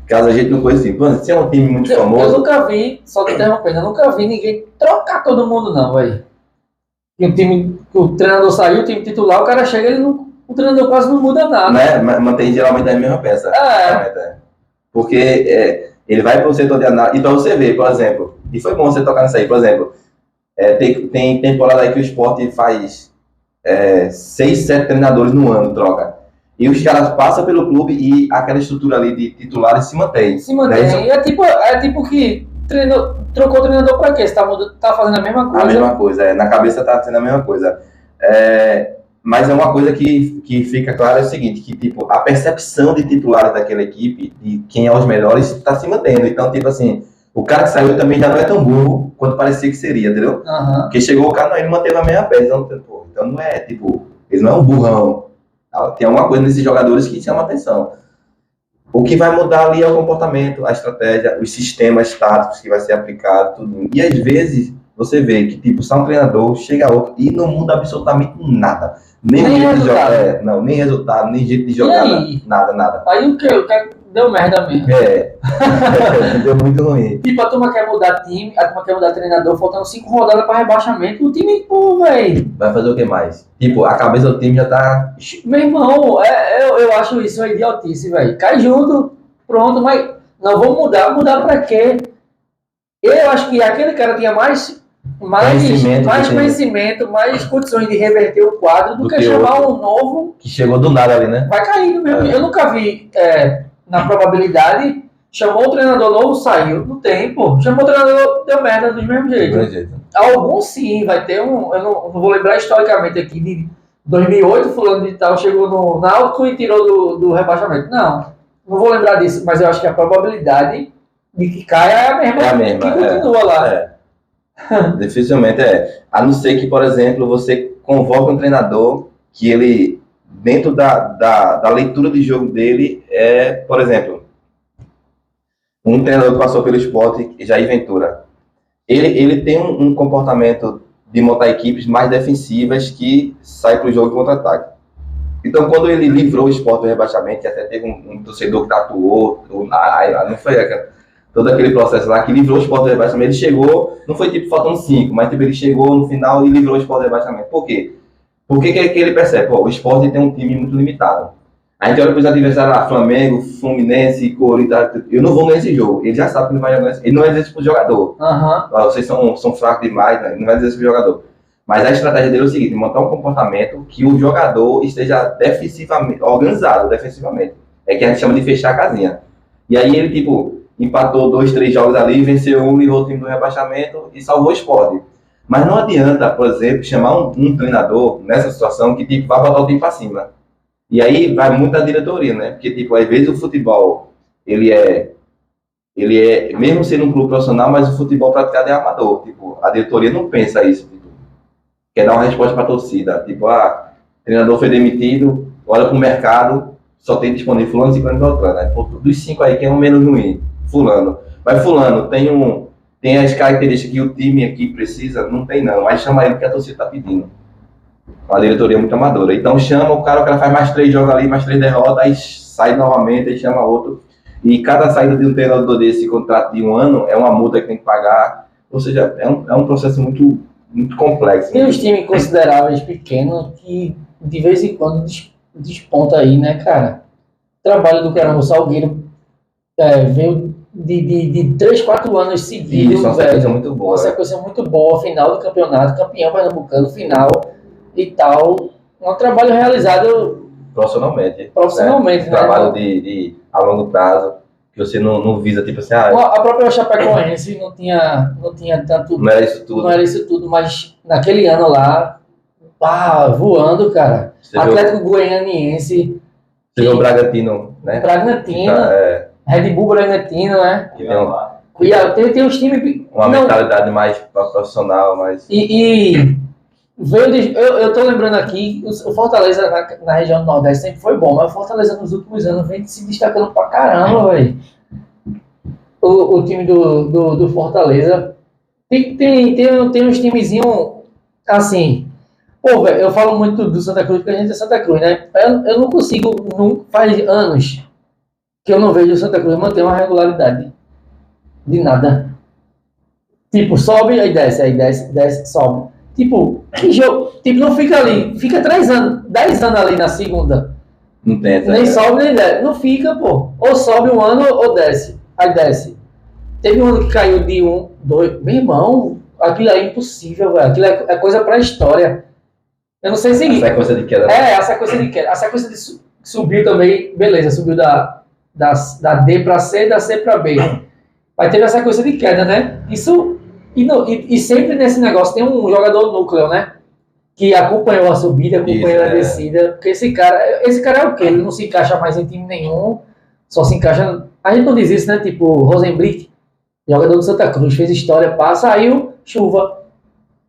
Speaker 2: Caso a gente não conheça assim, se é um time muito
Speaker 1: Eu
Speaker 2: famoso...
Speaker 1: nunca vi, só te interrompendo, eu nunca vi ninguém trocar todo mundo, não, velho. O treinador saiu, o time titular, o cara chega, o treinador quase não muda nada.
Speaker 2: Né? Mantém geralmente a mesma peça. Porque ele vai para o setor de análise. E para você ver, por exemplo, e foi bom você tocar nisso aí, por exemplo, tem temporada aí que o Sport faz 6, 7 treinadores no ano, troca. E os caras passam pelo clube e aquela estrutura ali de titulares se mantém.
Speaker 1: Se mantém.
Speaker 2: Né?
Speaker 1: É tipo que trocou o treinador para quê? Você tá fazendo a mesma coisa?
Speaker 2: A mesma coisa, na cabeça tá sendo a mesma coisa. Mas é uma coisa que fica clara é o seguinte, que tipo, a percepção de titulares daquela equipe, de quem é os melhores, está se mantendo. Então, tipo assim, o cara que saiu também já não é tão burro quanto parecia que seria, entendeu?
Speaker 1: Uhum.
Speaker 2: Porque chegou o cara, não, ele manteve a mesma peça. Então não é, tipo, ele não é um burrão. Tem alguma coisa nesses jogadores que chama atenção. O que vai mudar ali é o comportamento, a estratégia, os sistemas táticos que vai ser aplicado, tudo. E às vezes você vê que tipo, sai um treinador, chega outro e não muda absolutamente nada. Nem jeito de jogar, nem resultado, nem jeito de jogar, nada.
Speaker 1: Aí o que deu merda mesmo.
Speaker 2: Deu muito ruim.
Speaker 1: Tipo, a turma quer mudar time, a turma quer mudar treinador, faltando 5 rodadas para rebaixamento, o time, pô, velho.
Speaker 2: Vai fazer o que mais? Tipo, a cabeça do time já tá...
Speaker 1: Meu irmão, eu acho isso uma idiotice, velho. Cai junto, pronto, mas não vou mudar pra quê? Eu acho que aquele cara tinha mais conhecimento, mais condições de reverter o quadro do que chamar um novo...
Speaker 2: Que chegou do nada ali, né?
Speaker 1: Vai cair mesmo. Eu nunca vi, na probabilidade, chamou o treinador novo, saiu no tempo. Chamou o treinador, deu merda do mesmo jeito. Alguns sim, vai ter um... Eu não vou lembrar historicamente aqui, de 2008, fulano de tal chegou no Náutico e tirou do rebaixamento. Não vou lembrar disso, mas eu acho que a probabilidade de que caia é a mesma que continua lá.
Speaker 2: Dificilmente a não ser que, por exemplo, você convoca um treinador que ele, dentro da leitura de jogo dele, por exemplo, um treinador que passou pelo Sport, Jair Ventura, ele tem um comportamento de montar equipes mais defensivas que sai para o jogo de contra-ataque. Então, quando ele livrou o Sport do rebaixamento, que até teve um torcedor que tatuou, não foi todo aquele processo lá, que livrou o Sport do rebaixamento, ele chegou, não foi tipo faltando 5, mas tipo, ele chegou no final e livrou o Sport do rebaixamento. Por quê? Por que ele percebe? Pô, o Sport tem um time muito limitado. A gente olha para os adversários, Flamengo, Fluminense, Corinthians, eu não vou nesse jogo. Ele já sabe que não vai jogar, ele não vai dizer isso pro jogador. Vocês são fracos demais, né? Ele não vai dizer isso pro jogador. Mas a estratégia dele é o seguinte, montar um comportamento que o jogador esteja defensivamente, organizado defensivamente. É que a gente chama de fechar a casinha. E aí ele, tipo, empatou 2, 3 jogos ali, venceu um, livrou o time do rebaixamento e salvou o Sport. Mas não adianta, por exemplo, chamar um treinador nessa situação que tipo, vai botar o time para cima. E aí vai muito da diretoria, né? Porque, tipo, às vezes o futebol, ele é, mesmo sendo um clube profissional, mas o futebol praticado é amador. Tipo, a diretoria não pensa isso. Tipo, quer dar uma resposta para a torcida. Tipo, o treinador foi demitido, olha para o mercado, só tem disponível fulano, ciclano e beltrano, né? Pô, dos 5 aí, quem é o menos ruim? Fulano. Mas fulano tem as características que o time aqui precisa? Não tem não. Aí chama ele porque a torcida está pedindo. A diretoria é muito amadora. Então chama o cara faz mais 3 jogos ali, mais 3 derrotas, aí sai novamente, aí chama outro. E cada saída de um treinador desse contrato de 1 ano é uma multa que tem que pagar. Ou seja, é um processo muito, muito complexo.
Speaker 1: Tem uns times consideráveis pequenos que de vez em quando desponta aí, né, cara? Trabalho do caramba, o Salgueiro veio de 3, 4 anos seguidos,
Speaker 2: Isso, é uma sequência muito boa.
Speaker 1: Uma sequência muito boa, final do campeonato, campeão pernambucano, final e tal. Um trabalho realizado
Speaker 2: Profissionalmente.
Speaker 1: profissionalmente,
Speaker 2: Um
Speaker 1: né?
Speaker 2: trabalho de a longo prazo, que você não visa, tipo assim,
Speaker 1: A própria Chapecoense não tinha tanto.
Speaker 2: não era isso tudo.
Speaker 1: Não era isso tudo, mas naquele ano lá, voando, cara.
Speaker 2: Você viu,
Speaker 1: Atlético Goianiense,
Speaker 2: você viu o Bragantino, né?
Speaker 1: Bragantino, Red Bull Bragantino, né?
Speaker 2: Que tem
Speaker 1: Tem uns times.
Speaker 2: uma
Speaker 1: não,
Speaker 2: mentalidade mais profissional, mais...
Speaker 1: e veio eu tô lembrando aqui, o Fortaleza na região do Nordeste sempre foi bom, mas o Fortaleza nos últimos anos vem se destacando pra caramba, velho. O time do Fortaleza tem uns timezinhos assim. Pô, velho, eu falo muito do Santa Cruz porque a gente é Santa Cruz, né? Eu não consigo, faz anos que eu não vejo o Santa Cruz manter uma regularidade de nada. Tipo, sobe, aí desce, sobe. Tipo, que jogo? Tipo, não fica ali, fica 3 anos, 10 anos ali na segunda.
Speaker 2: Não tenta.
Speaker 1: Nem sobe, nem desce. Não fica, pô. Ou sobe um ano ou desce. Aí desce. Teve um ano que caiu de 1, 2. Meu irmão, aquilo é impossível, velho. Aquilo é coisa pra história. Eu não sei se.
Speaker 2: A sequência de queda.
Speaker 1: A sequência de queda. A sequência de subiu também, beleza. Subiu da D pra C, da C pra B. Mas teve a sequência de queda, né? Isso. E sempre nesse negócio tem um jogador núcleo, né? Que acompanhou a subida, acompanhou a descida. Porque esse cara é o quê? Ele não se encaixa mais em time nenhum. Só se encaixa. A gente não diz isso, né? Tipo, Rosenblick, jogador do Santa Cruz, fez história, saiu, chuva.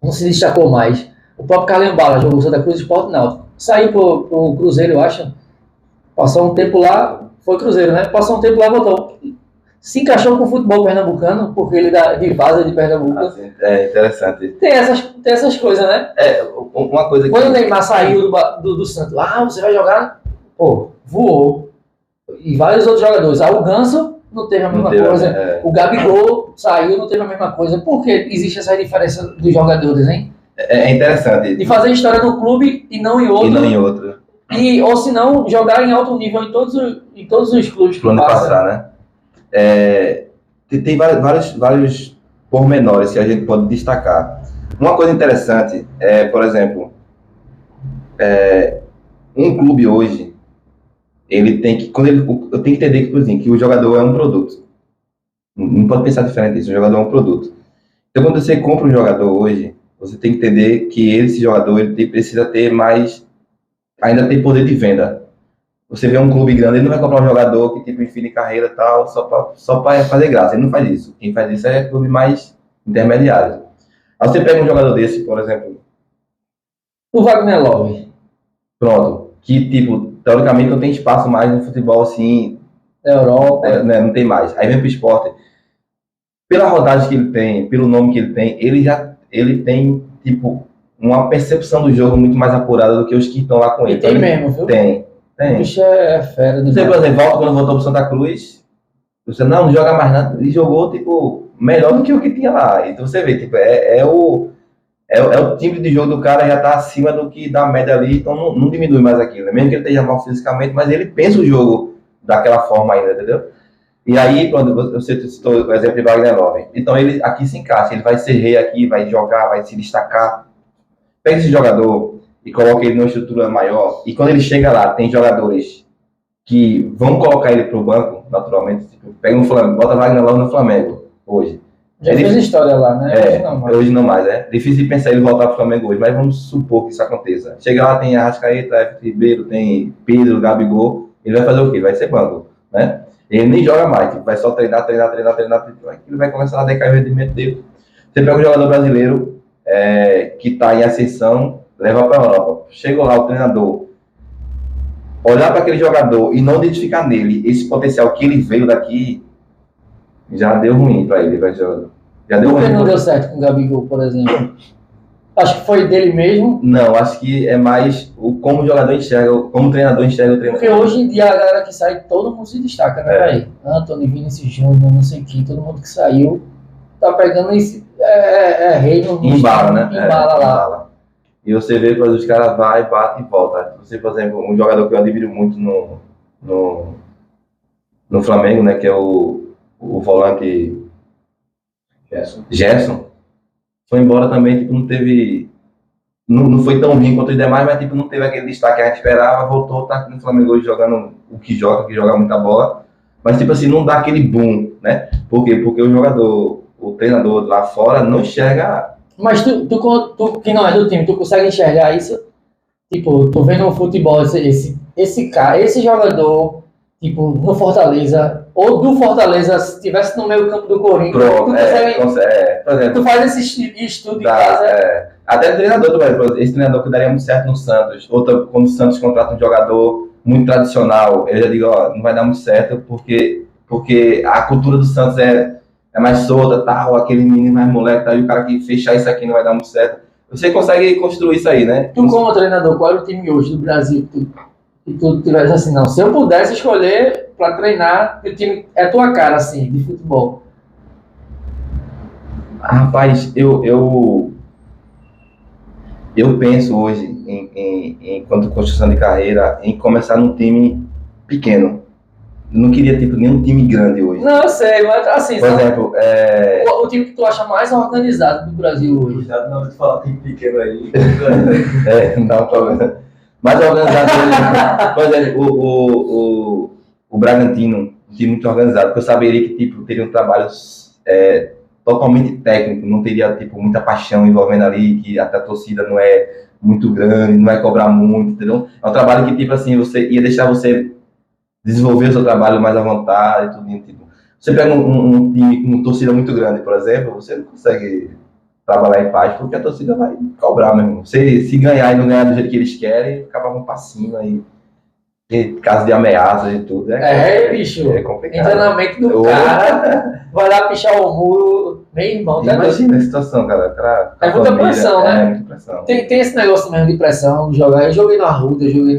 Speaker 1: Não se destacou mais. O próprio Carlinhos Bala jogou Santa Cruz Esporte Náutico. Saiu pro Cruzeiro, eu acho. Passou um tempo lá, foi Cruzeiro, né? Passou um tempo lá, voltou. Se encaixou com o futebol pernambucano, porque ele de base de Pernambuco.
Speaker 2: Assim, é interessante.
Speaker 1: Tem essas coisas, né?
Speaker 2: Uma coisa que...
Speaker 1: Quando o Neymar saiu do Santos, você vai jogar? Pô, voou. E vários outros jogadores. O Ganso não teve a mesma coisa. O Gabigol saiu, não teve a mesma coisa. Por que existe essa diferença dos jogadores, hein?
Speaker 2: É interessante.
Speaker 1: De fazer história no clube e não em outro.
Speaker 2: E não em outro.
Speaker 1: Ou se não, jogar em alto nível em todos os clubes que
Speaker 2: passar, né? Tem vários pormenores que a gente pode destacar. Uma coisa interessante por exemplo, um clube hoje, ele tem que, eu tenho que entender que o jogador é um produto. Não pode pensar diferente disso, o jogador é um produto. Então, quando você compra um jogador hoje, você tem que entender que esse jogador precisa ter mais, ainda tem poder de venda. Você vê um clube grande, ele não vai comprar um jogador que tipo enfim de carreira e tal, só para fazer graça. Ele não faz isso. Quem faz isso é clube mais intermediário. Aí você pega um jogador desse, por exemplo,
Speaker 1: o Wagner Love.
Speaker 2: Pronto. Que tipo, teoricamente não tem espaço mais no futebol assim.
Speaker 1: Da Europa.
Speaker 2: Né, não tem mais. Aí vem pro esporte. Pela rodagem que ele tem, pelo nome que ele tem, ele tem tipo uma percepção do jogo muito mais apurada do que os que estão lá com ele.
Speaker 1: E tem mesmo, viu?
Speaker 2: Tem.
Speaker 1: O bicho é fera.
Speaker 2: Você, por exemplo, quando voltou pro Santa Cruz, você não joga mais nada, e jogou, tipo, melhor do que o que tinha lá. Então você vê, tipo, é o time de jogo do cara já tá acima do que da média ali, então não diminui mais aquilo. Né? Mesmo que ele esteja mal fisicamente, mas ele pensa o jogo daquela forma ainda, entendeu? E aí, quando você citou o exemplo de Wagner Love, então ele aqui se encaixa, ele vai ser rei aqui, vai jogar, vai se destacar. Pega esse jogador e coloca ele numa estrutura maior, e quando ele chega lá, tem jogadores que vão colocar ele pro banco, naturalmente, tipo, pega um Flamengo, bota Wagner Love no Flamengo, hoje.
Speaker 1: Já fez história lá, né?
Speaker 2: Hoje não mais, é difícil de pensar ele voltar pro Flamengo hoje, mas vamos supor que isso aconteça. Chega lá, tem Arrascaeta, Everton Ribeiro, tem Pedro, Gabigol, ele vai fazer o quê? Vai ser banco, né? Ele nem joga mais, tipo, vai só treinar, ele vai começar a decair o rendimento dele. Você pega um jogador brasileiro que está em ascensão, leva para a Europa. Chegou lá o treinador, olhar para aquele jogador e não identificar nele esse potencial que ele veio daqui, já deu ruim para ele. Já deu
Speaker 1: ruim. Por que não
Speaker 2: deu
Speaker 1: certo com o Gabigol, por exemplo? Acho que foi dele mesmo.
Speaker 2: Não, acho que é mais como o jogador enxerga, como o treinador enxerga o treinador.
Speaker 1: Porque hoje em dia a galera que sai, todo mundo se destaca, né, velho? Antony, Vinícius Júnior, não sei o que, todo mundo que saiu tá pegando esse. rei no
Speaker 2: Embala, né?
Speaker 1: Embala lá.
Speaker 2: Embala. E você vê quando os caras vai, bate e volta. Você, por exemplo, um jogador que eu admiro muito no Flamengo, né? Que é o volante Gerson. Foi embora também, tipo, não teve. Não foi tão ruim quanto os demais, mas tipo, não teve aquele destaque que a gente esperava. Voltou, tá aqui no Flamengo hoje jogando o que joga muita bola. Mas tipo assim, não dá aquele boom, né? Por quê? Porque o jogador, o treinador lá fora não enxerga.
Speaker 1: Mas tu que não é do time, tu consegue enxergar isso? Tipo, tu vendo no futebol esse cara, esse jogador, tipo, no Fortaleza, ou do Fortaleza, se estivesse no meio campo do Corinthians, tu
Speaker 2: Pronto,
Speaker 1: consegue.
Speaker 2: por exemplo,
Speaker 1: Tu faz esse estudo em
Speaker 2: dá,
Speaker 1: casa.
Speaker 2: até treinador também, por exemplo, esse treinador que daria muito certo no Santos, ou quando o Santos contrata um jogador muito tradicional, eu já digo, ó, não vai dar muito certo, porque a cultura do Santos é mais solta, tal, aquele menino mais moleque, tal, e o cara que fechar isso aqui não vai dar muito certo. Você consegue construir isso aí, né?
Speaker 1: Tu como treinador, qual é o time hoje do Brasil que tu tivesse assim, não, se eu pudesse escolher para treinar, o time é tua cara, assim, de futebol.
Speaker 2: Rapaz, eu penso hoje, enquanto construção de carreira, em começar num time pequeno. Eu não queria, tipo, nenhum time grande hoje.
Speaker 1: Não, eu sei, mas assim,
Speaker 2: Por exemplo,
Speaker 1: o time que tu acha mais organizado do Brasil hoje.
Speaker 3: Cuidado na hora de falar time pequeno aí.
Speaker 2: não dá problema. Mais organizado hoje, por exemplo, o Bragantino, um time muito organizado, porque eu saberia que, tipo, teria um trabalho totalmente técnico, não teria, tipo, muita paixão envolvendo ali, que até a torcida não é muito grande, não vai cobrar muito, entendeu? É um trabalho que, tipo assim, você ia deixar você desenvolver o seu trabalho mais à vontade, tudo, tipo. Você pega um time com torcida muito grande, por exemplo, você não consegue trabalhar em paz, porque a torcida vai cobrar mesmo. Se ganhar e não ganhar do jeito que eles querem, acaba um passinho aí. Caso de ameaças e tudo.
Speaker 1: Bicho.
Speaker 2: É complicado.
Speaker 1: Entra na mente do cara, vai lá pichar o muro, meu irmão, tá doido.
Speaker 2: Imagina a situação, cara.
Speaker 1: É muita pressão, né?
Speaker 2: É muita pressão.
Speaker 1: Tem esse negócio mesmo de pressão, de jogar. Eu joguei na Arruda, eu joguei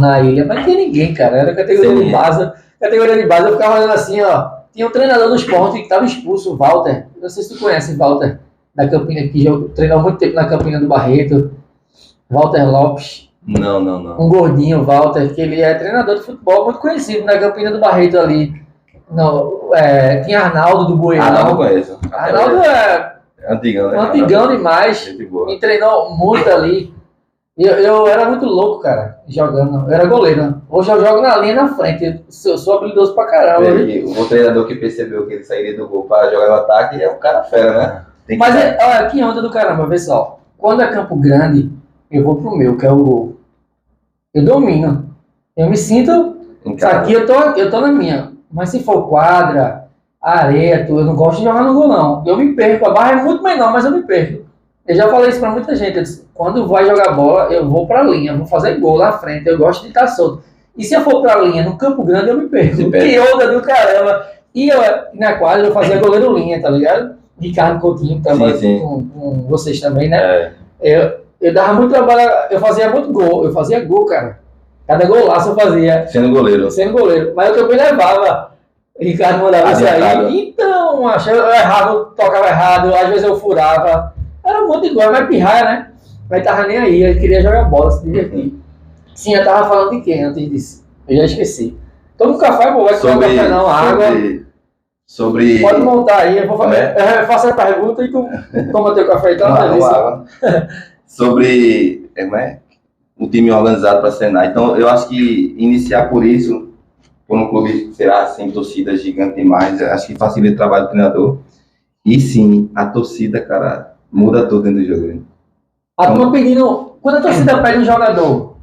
Speaker 1: na ilha, mas não tinha ninguém, cara. Era categoria de base. Categoria de base, eu ficava olhando assim, ó. Tinha um treinador do esporte que estava expulso, o Walter. Não sei se tu conhece o Walter, da Campina, que treinou muito tempo na Campina do Barreto. Walter Lopes.
Speaker 2: Não.
Speaker 1: Um gordinho, Walter, que ele é treinador de futebol muito conhecido na Campina do Barreto ali. Tinha Arnaldo do Goiás.
Speaker 2: Arnaldo conheço.
Speaker 1: Arnaldo é
Speaker 2: antigão, né?
Speaker 1: antigão demais. Me treinou muito ali. Eu era muito louco, cara, jogando. Eu era goleiro. Hoje eu jogo na linha na frente. Eu sou habilidoso pra caramba.
Speaker 2: O treinador que percebeu que ele sairia do gol para jogar no ataque é um cara fera, né?
Speaker 1: Mas olha, que onda do caramba, vê só. Quando é campo grande, eu vou pro meu, que é o gol. Eu domino. Eu me sinto. Aqui eu tô na minha. Mas se for quadra, areia, eu não gosto de jogar no gol, não. Eu me perco. A barra é muito menor, mas eu me perco. Eu já falei isso pra muita gente. Eu disse, quando vai jogar bola, eu vou pra linha, vou fazer gol lá na frente. Eu gosto de estar solto. E se eu for pra linha, no campo grande, eu me perco. Que onda do caramba. E eu, na quadra, eu fazia goleiro linha, tá ligado? Ricardo Coutinho, que trabalha com vocês também, né? Eu dava muito trabalho, eu fazia muito gol. Eu fazia gol, cara. Cada golaço eu fazia.
Speaker 2: Sendo goleiro.
Speaker 1: Mas eu também levava. Ricardo mandava isso aí. Então, eu errava, eu tocava errado, às vezes eu furava. Era muito igual, mas pirraia, né? Mas tava nem aí, ele queria jogar bola, se divertir. Sim, eu tava falando de quem antes disso? Eu já esqueci. Toma um café, pô, vai tomar café não, água. Pode montar aí, eu faço a pergunta e tu toma teu café e tá uma delícia.
Speaker 2: Sobre o time organizado para treinar. Então, eu acho que iniciar por isso, por um clube, será sem torcida gigante demais, acho que facilita o trabalho do treinador. E sim, a torcida, cara, muda tudo dentro do jogo.
Speaker 1: A turma pedindo, quando a torcida pede um jogador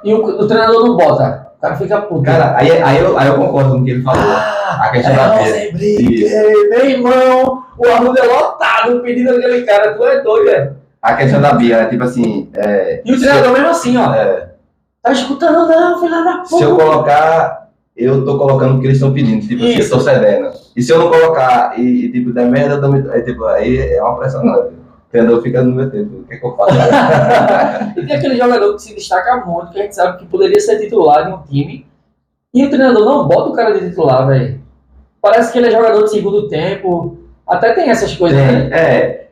Speaker 1: e o treinador não bota, o cara fica puto.
Speaker 2: Cara, aí eu concordo com o que ele falou. A questão da
Speaker 1: meu irmão, o Arruda é lotado pedindo aquele cara, tu é doido, velho.
Speaker 2: A questão da Bia, né? Tipo assim.
Speaker 1: E o treinador mesmo assim, ó. Tá escutando, não, filha da puta.
Speaker 2: Se eu colocar, eu tô colocando o que eles estão pedindo. Tipo assim, eu tô cedendo. E se eu não colocar e tipo, der merda, eu também. Aí é uma pressão, não. O treinador fica no meu tempo. O que é que eu faço?
Speaker 1: E tem aquele jogador que se destaca muito, que a gente sabe que poderia ser titular de um time. E o treinador não bota o cara de titular, velho. Parece que ele é jogador de segundo tempo. Até tem essas coisas, né?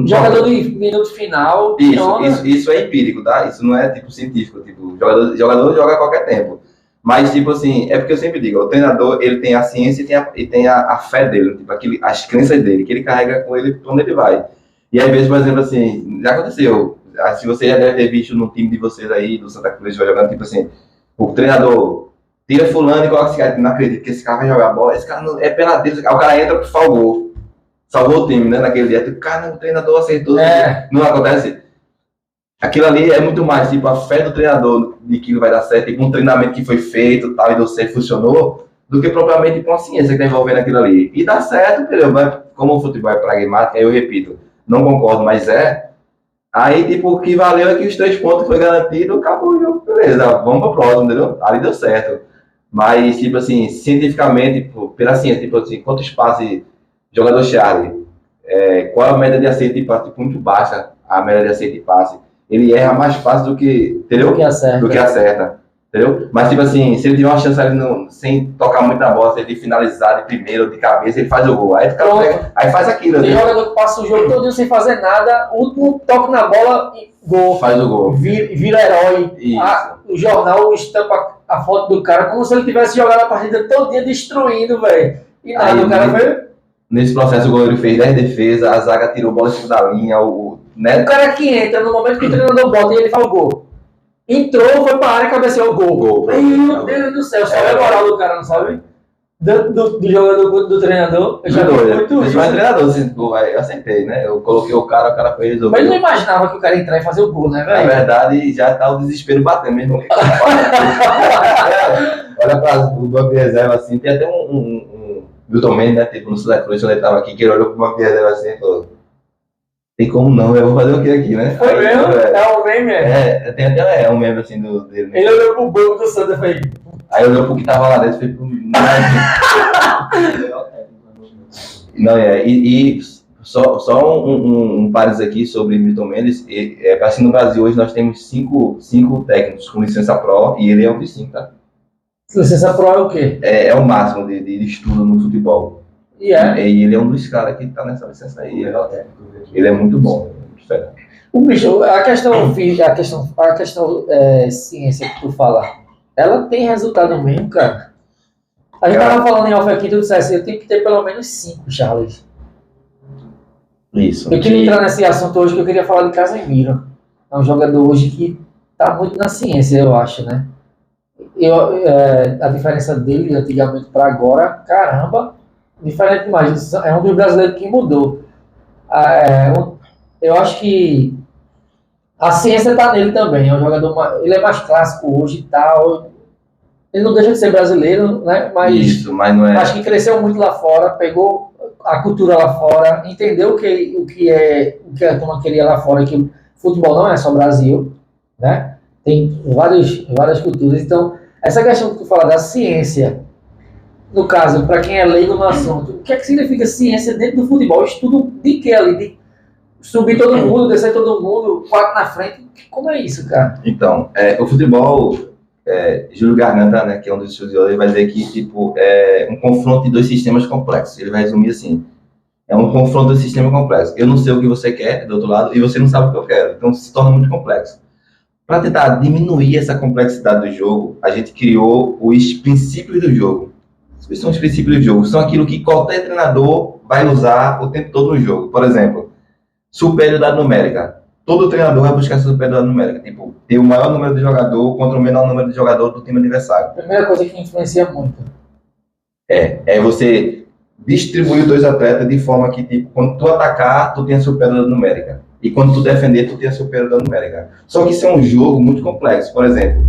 Speaker 1: Jogador de minuto final.
Speaker 2: Isso é empírico, tá? Isso não é tipo científico. Tipo, jogador joga a qualquer tempo. Mas, tipo assim, é porque eu sempre digo, o treinador, ele tem a ciência e tem a fé dele, tipo, as crenças dele, que ele carrega com ele pra onde ele vai. E às vezes, por exemplo, assim, já aconteceu, se você já deve ter visto no time de vocês aí, do Santa Cruz, jogando, tipo assim, o treinador tira fulano e coloca esse cara, não acredito que esse cara vai jogar bola, esse cara não, é peladeiro, o cara entra porque salvou o time, né, naquele dia, tipo, cara, o treinador acertou, não acontece. Aquilo ali é muito mais, tipo, a fé do treinador de que vai dar certo, tipo, um treinamento que foi feito, tal, e deu certo, funcionou, do que propriamente com a ciência que está envolvendo aquilo ali. E dá certo, entendeu? Mas como o futebol é pragmático, aí eu repito, não concordo, mas aí, tipo, o que valeu é que os 3 pontos foi garantido, acabou o jogo, beleza, vamos para o próximo, entendeu? Ali deu certo. Mas, tipo assim, cientificamente, tipo, pela ciência, tipo assim, quantos passes jogador Charlie, qual a média de acerto de passe? Tipo, muito baixa a média de acerto de passe. Ele erra mais fácil do que, entendeu? Do que acerta, entendeu? Mas, tipo assim, se ele tiver uma chance ali sem tocar muito na bola, se ele finalizar de primeira ou de cabeça, ele faz o gol. Aí faz aquilo.
Speaker 1: Tem jogador que passa o jogo todo sem fazer nada, o último toque na bola e gol.
Speaker 2: Faz o gol.
Speaker 1: Vira herói. O jornal estampa a foto do cara como se ele tivesse jogado a partida todinha destruindo, velho. E nada, o cara foi...
Speaker 2: Nesse processo, o goleiro fez 10 defesas, a zaga tirou bola em cima da linha,
Speaker 1: né? O cara que entra, no momento que o treinador bota e ele faz o gol. Entrou, foi pra área e cabeceou o gol. Meu Deus do céu, só é a moral do cara, não sabe? Do jogador, do treinador. Eu já vi muito isso.
Speaker 2: Mas o treinador, eu aceitei, né? Eu coloquei o cara foi resolver.
Speaker 1: Mas ele não imaginava que o cara ia entrar e fazer o gol, né, velho?
Speaker 2: Na verdade, já tá o desespero batendo mesmo. Olha para o banco de reserva assim, tem até um Milton Mendes, né? Tipo, no Santa Cruz, quando ele tava aqui, que ele olhou pro banco de reserva assim e falou: tem como não, eu vou fazer o que aqui, né?
Speaker 1: Foi mesmo? É um meme,
Speaker 2: tem até um meme assim dele.
Speaker 1: Ele olhou pro banco do Santa e foi.
Speaker 2: Aí olhou pro que tava lá dentro e foi pro. Não, e só um parênteses aqui sobre Milton Mendes. Assim, no Brasil hoje nós temos 5 técnicos com licença pro e ele é um dos 5, tá?
Speaker 1: Licença pro é o quê?
Speaker 2: É o máximo de estudo no futebol. E ele é um dos caras que tá nessa licença aí. Ele é muito bom.
Speaker 1: O bicho, a questão ciência que tu fala, ela tem resultado mesmo, cara. A gente tava falando em off aqui, tu dissesse, eu tenho que ter pelo menos 5, Charles.
Speaker 2: Isso.
Speaker 1: Eu queria entrar nesse assunto hoje, que eu queria falar de Casemiro. É um jogador hoje que tá muito na ciência, eu acho, né? A diferença dele antigamente para agora, caramba, diferente demais. É um dos brasileiros que mudou. Eu acho que a ciência está nele também. É um jogador, ele é mais clássico hoje e tal. Ele não deixa de ser brasileiro, né? Mas
Speaker 2: não é.
Speaker 1: Acho que cresceu muito lá fora, pegou a cultura lá fora, entendeu o que a turma queria lá fora, que o futebol não é só Brasil, né? Tem várias culturas. Então, essa questão que tu fala da ciência, no caso, para quem é leigo no assunto, o que é que significa ciência dentro do futebol? Estudo de que ali? De subir todo mundo, descer todo mundo, 4 na frente? Como é isso, cara?
Speaker 2: Então, o futebol, Júlio Garganta, né, que é um dos estudiosos, ele vai dizer que tipo, é um confronto de 2 sistemas complexos. Ele vai resumir assim: é um confronto de sistema complexo. Eu não sei o que você quer do outro lado e você não sabe o que eu quero. Então, se torna muito complexo. Para tentar diminuir essa complexidade do jogo, a gente criou os princípios do jogo. Os são os princípios do jogo? São aquilo que qualquer treinador vai usar o tempo todo no jogo. Por exemplo, superioridade numérica. Todo treinador vai buscar essa superioridade numérica. Tipo, ter o maior número de jogador contra o menor número de jogador do time adversário.
Speaker 1: Primeira coisa que influencia muito.
Speaker 2: É você distribuir os 2 atletas de forma que, tipo, quando tu atacar, tu tem a superioridade numérica. E quando tu defender, tu tem a superioridade numérica. Só que isso é um jogo muito complexo. Por exemplo,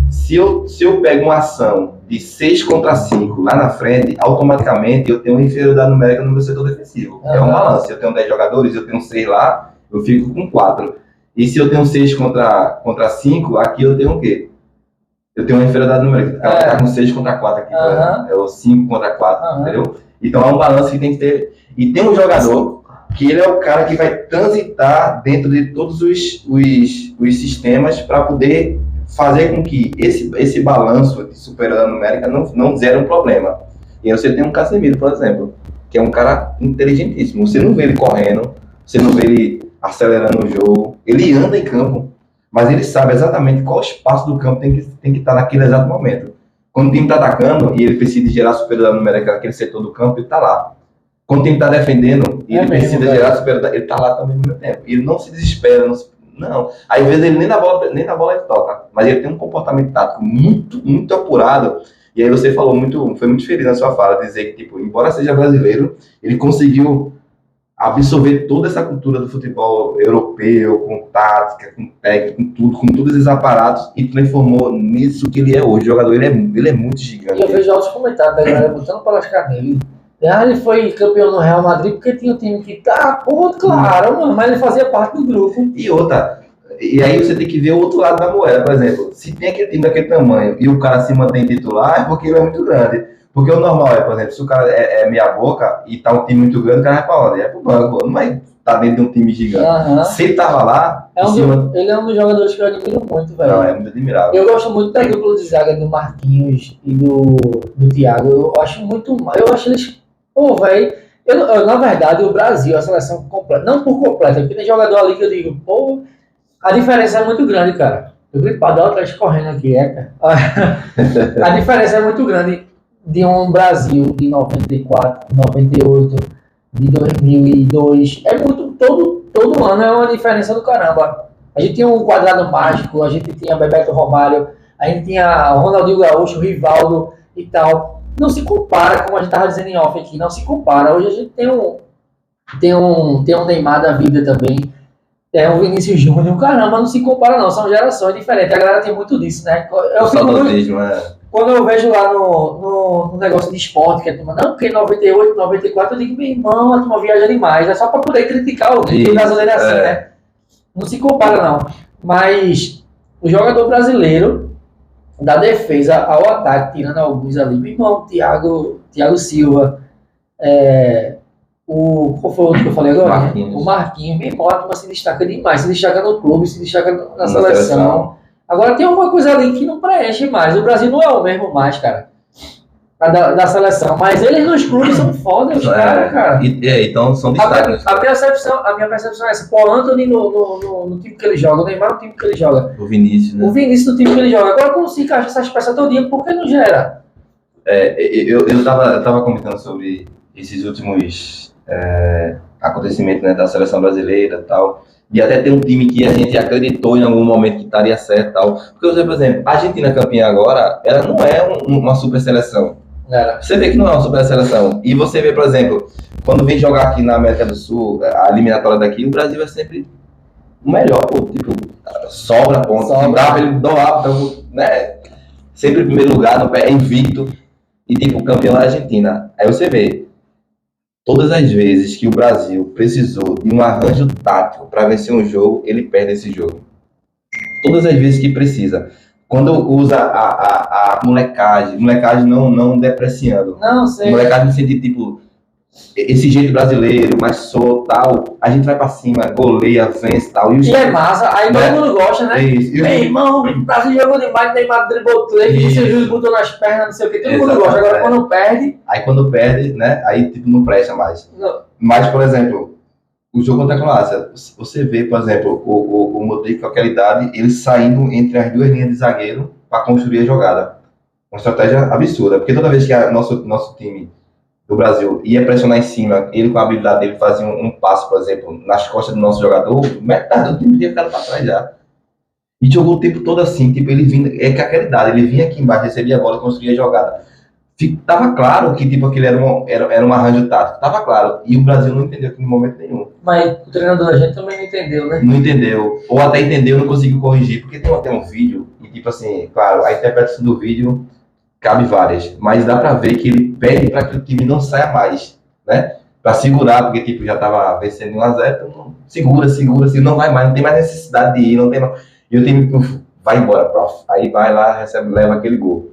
Speaker 2: se eu pego uma ação de 6 contra 5 lá na frente, automaticamente eu tenho uma inferioridade numérica no meu setor defensivo. É um balanço. Se eu tenho 10 jogadores, eu tenho 6 lá, eu fico com 4. E se eu tenho 6 contra 5, aqui eu tenho o quê? Eu tenho uma inferioridade numérica. Tá com 6 contra 4 aqui. É o 5 contra 4, entendeu? Então é um balanço que tem que ter. E tem um jogador que ele é o cara que vai transitar dentro de todos os sistemas para poder fazer com que esse balanço de superioridade numérica não zere um problema. E aí você tem um Casemiro, por exemplo. que é um cara inteligentíssimo. Você não vê ele correndo, você não vê ele acelerando o jogo. Ele anda em campo, mas ele sabe exatamente qual espaço do campo tem que estar naquele exato momento. Quando o time está atacando e ele precisa gerar superioridade numérica naquele setor do campo, ele está lá. Quando o time está defendendo e ele precisa gerar superioridade, ele está lá também no mesmo tempo. Ele não se desespera, não. Às vezes ele nem na bola ele toca, mas ele tem um comportamento tático muito, muito apurado. E aí você falou foi muito feliz na sua fala, dizer que, tipo, embora seja brasileiro, ele conseguiu absorver toda essa cultura do futebol europeu, com tática, com técnica, com tudo, com todos esses aparatos, e transformou nisso que ele é hoje. O jogador, ele é muito gigante.
Speaker 1: E eu vejo outros comentários da galera botando para lascar nele. Ele foi campeão no Real Madrid porque tinha um time que tá, pô, claro, mano, mas ele fazia parte do grupo.
Speaker 2: E outra, e aí você tem que ver o outro lado da moeda, por exemplo, se tem aquele time daquele tamanho e o cara se mantém titular, é porque ele é muito grande. Porque o normal é, por exemplo, se o cara é meia boca e tá um time muito grande, o cara vai pra onde? É pro banco, não vai estar dentro de um time gigante. Se ele tava lá...
Speaker 1: Ele é um dos jogadores que eu admiro muito, velho.
Speaker 2: Não, é muito admirável.
Speaker 1: Eu gosto muito da dupla de zaga do Marquinhos e do Thiago. Eu acho eles... Pô, velho... Na verdade, o Brasil, a seleção completa, não por completa, porque tem jogador ali que eu digo, pô, a diferença é muito grande, cara. Eu gripado, olha atrás correndo aqui, cara. A diferença é muito grande de um Brasil de 94, 98, de 2002. É muito, todo ano é uma diferença do caramba. A gente tinha um quadrado mágico, a gente tinha Bebeto Romário, a gente tinha Ronaldinho Gaúcho, Rivaldo e tal. Não se compara, como a gente estava dizendo em off aqui, não se compara. Hoje a gente tem um Neymar da vida também, um Vinícius Júnior, caramba, não se compara não, são gerações diferentes. A galera tem muito disso, né? Quando eu vejo lá no negócio de esporte, que a turma, não, porque em 98, 94, eu digo, meu irmão, a turma viaja demais, é só para poder criticar alguém, porque o brasileiro é assim, né? Não se compara não. Mas o jogador brasileiro, da defesa ao ataque, tirando alguns ali, meu irmão, Thiago Silva, qual foi o outro que eu falei agora? O Marquinhos, meu irmão, a turma se destaca demais, se destaca no clube, se destaca na seleção. Agora tem alguma coisa ali que não preenche mais. O Brasil não é o mesmo mais, cara, da seleção. Mas eles nos clubes são foda, os caras, cara.
Speaker 2: Então são destaques.
Speaker 1: A minha percepção é essa. Paul Anthony no time que ele joga, o Neymar no time que ele joga.
Speaker 2: O Vinícius, né?
Speaker 1: O Vinícius no time que ele joga. Agora como se encaixa essas peças todinha, por que não gera?
Speaker 2: Eu tava comentando sobre esses últimos acontecimentos, né, da seleção brasileira e tal. E até ter um time que a gente acreditou em algum momento que estaria certo e tal. Porque, por exemplo, a Argentina campeã agora, ela não é uma super seleção. Você vê que não é uma super seleção. E você vê, por exemplo, quando vem jogar aqui na América do Sul, a eliminatória daqui, o Brasil é sempre o melhor, pô. Tipo, sobra ponto. Dá pra ele doar, né? Sempre em primeiro lugar, no pé, invicto. E tipo, o campeão é a Argentina. Aí você vê. Todas as vezes que o Brasil precisou de um arranjo tático para vencer um jogo, ele perde esse jogo. Todas as vezes que precisa. Quando usa a molecagem não depreciando.
Speaker 1: Não, sei.
Speaker 2: Molecagem no sentido, tipo, esse jeito brasileiro, mais solto, tal, a gente vai pra cima, goleia, vence, tal.
Speaker 1: E é massa, aí todo mundo gosta, né?
Speaker 2: Isso.
Speaker 1: Meu irmão, o Brasil jogou demais, Neymar driblou três, Vinícius Júnior botou nas pernas, não sei o que, todo mundo gosta. Agora quando perde...
Speaker 2: Aí quando perde, né, aí tipo, não presta mais.
Speaker 1: Não.
Speaker 2: Mas, por exemplo, o jogo contra a Croácia, você vê, por exemplo, o Modric com aquela idade, ele saindo entre as duas linhas de zagueiro para construir a jogada. Uma estratégia absurda, porque toda vez que nosso time do Brasil ia pressionar em cima, ele com a habilidade dele fazia um passo, por exemplo, nas costas do nosso jogador, metade do time ia ficar para trás já. E jogou o tempo todo assim, tipo, ele vinha, com aquela idade, ele vinha aqui embaixo, recebia a bola e construía a jogada. Tava claro que tipo, aquele era um arranjo tático, tava claro, e o Brasil não entendeu aquilo em momento nenhum.
Speaker 1: Mas o treinador da gente também não entendeu, né?
Speaker 2: Não entendeu, ou até entendeu e não conseguiu corrigir, porque tem até um vídeo, e tipo assim, claro, a interpretação do vídeo cabe várias, mas dá pra ver que ele pede para que o time não saia mais, né? Pra segurar, porque tipo, já tava vencendo 1-0, então segura, não vai mais, não tem mais necessidade de ir, não tem mais. E o time vai embora, prof. Aí vai lá, leva aquele gol.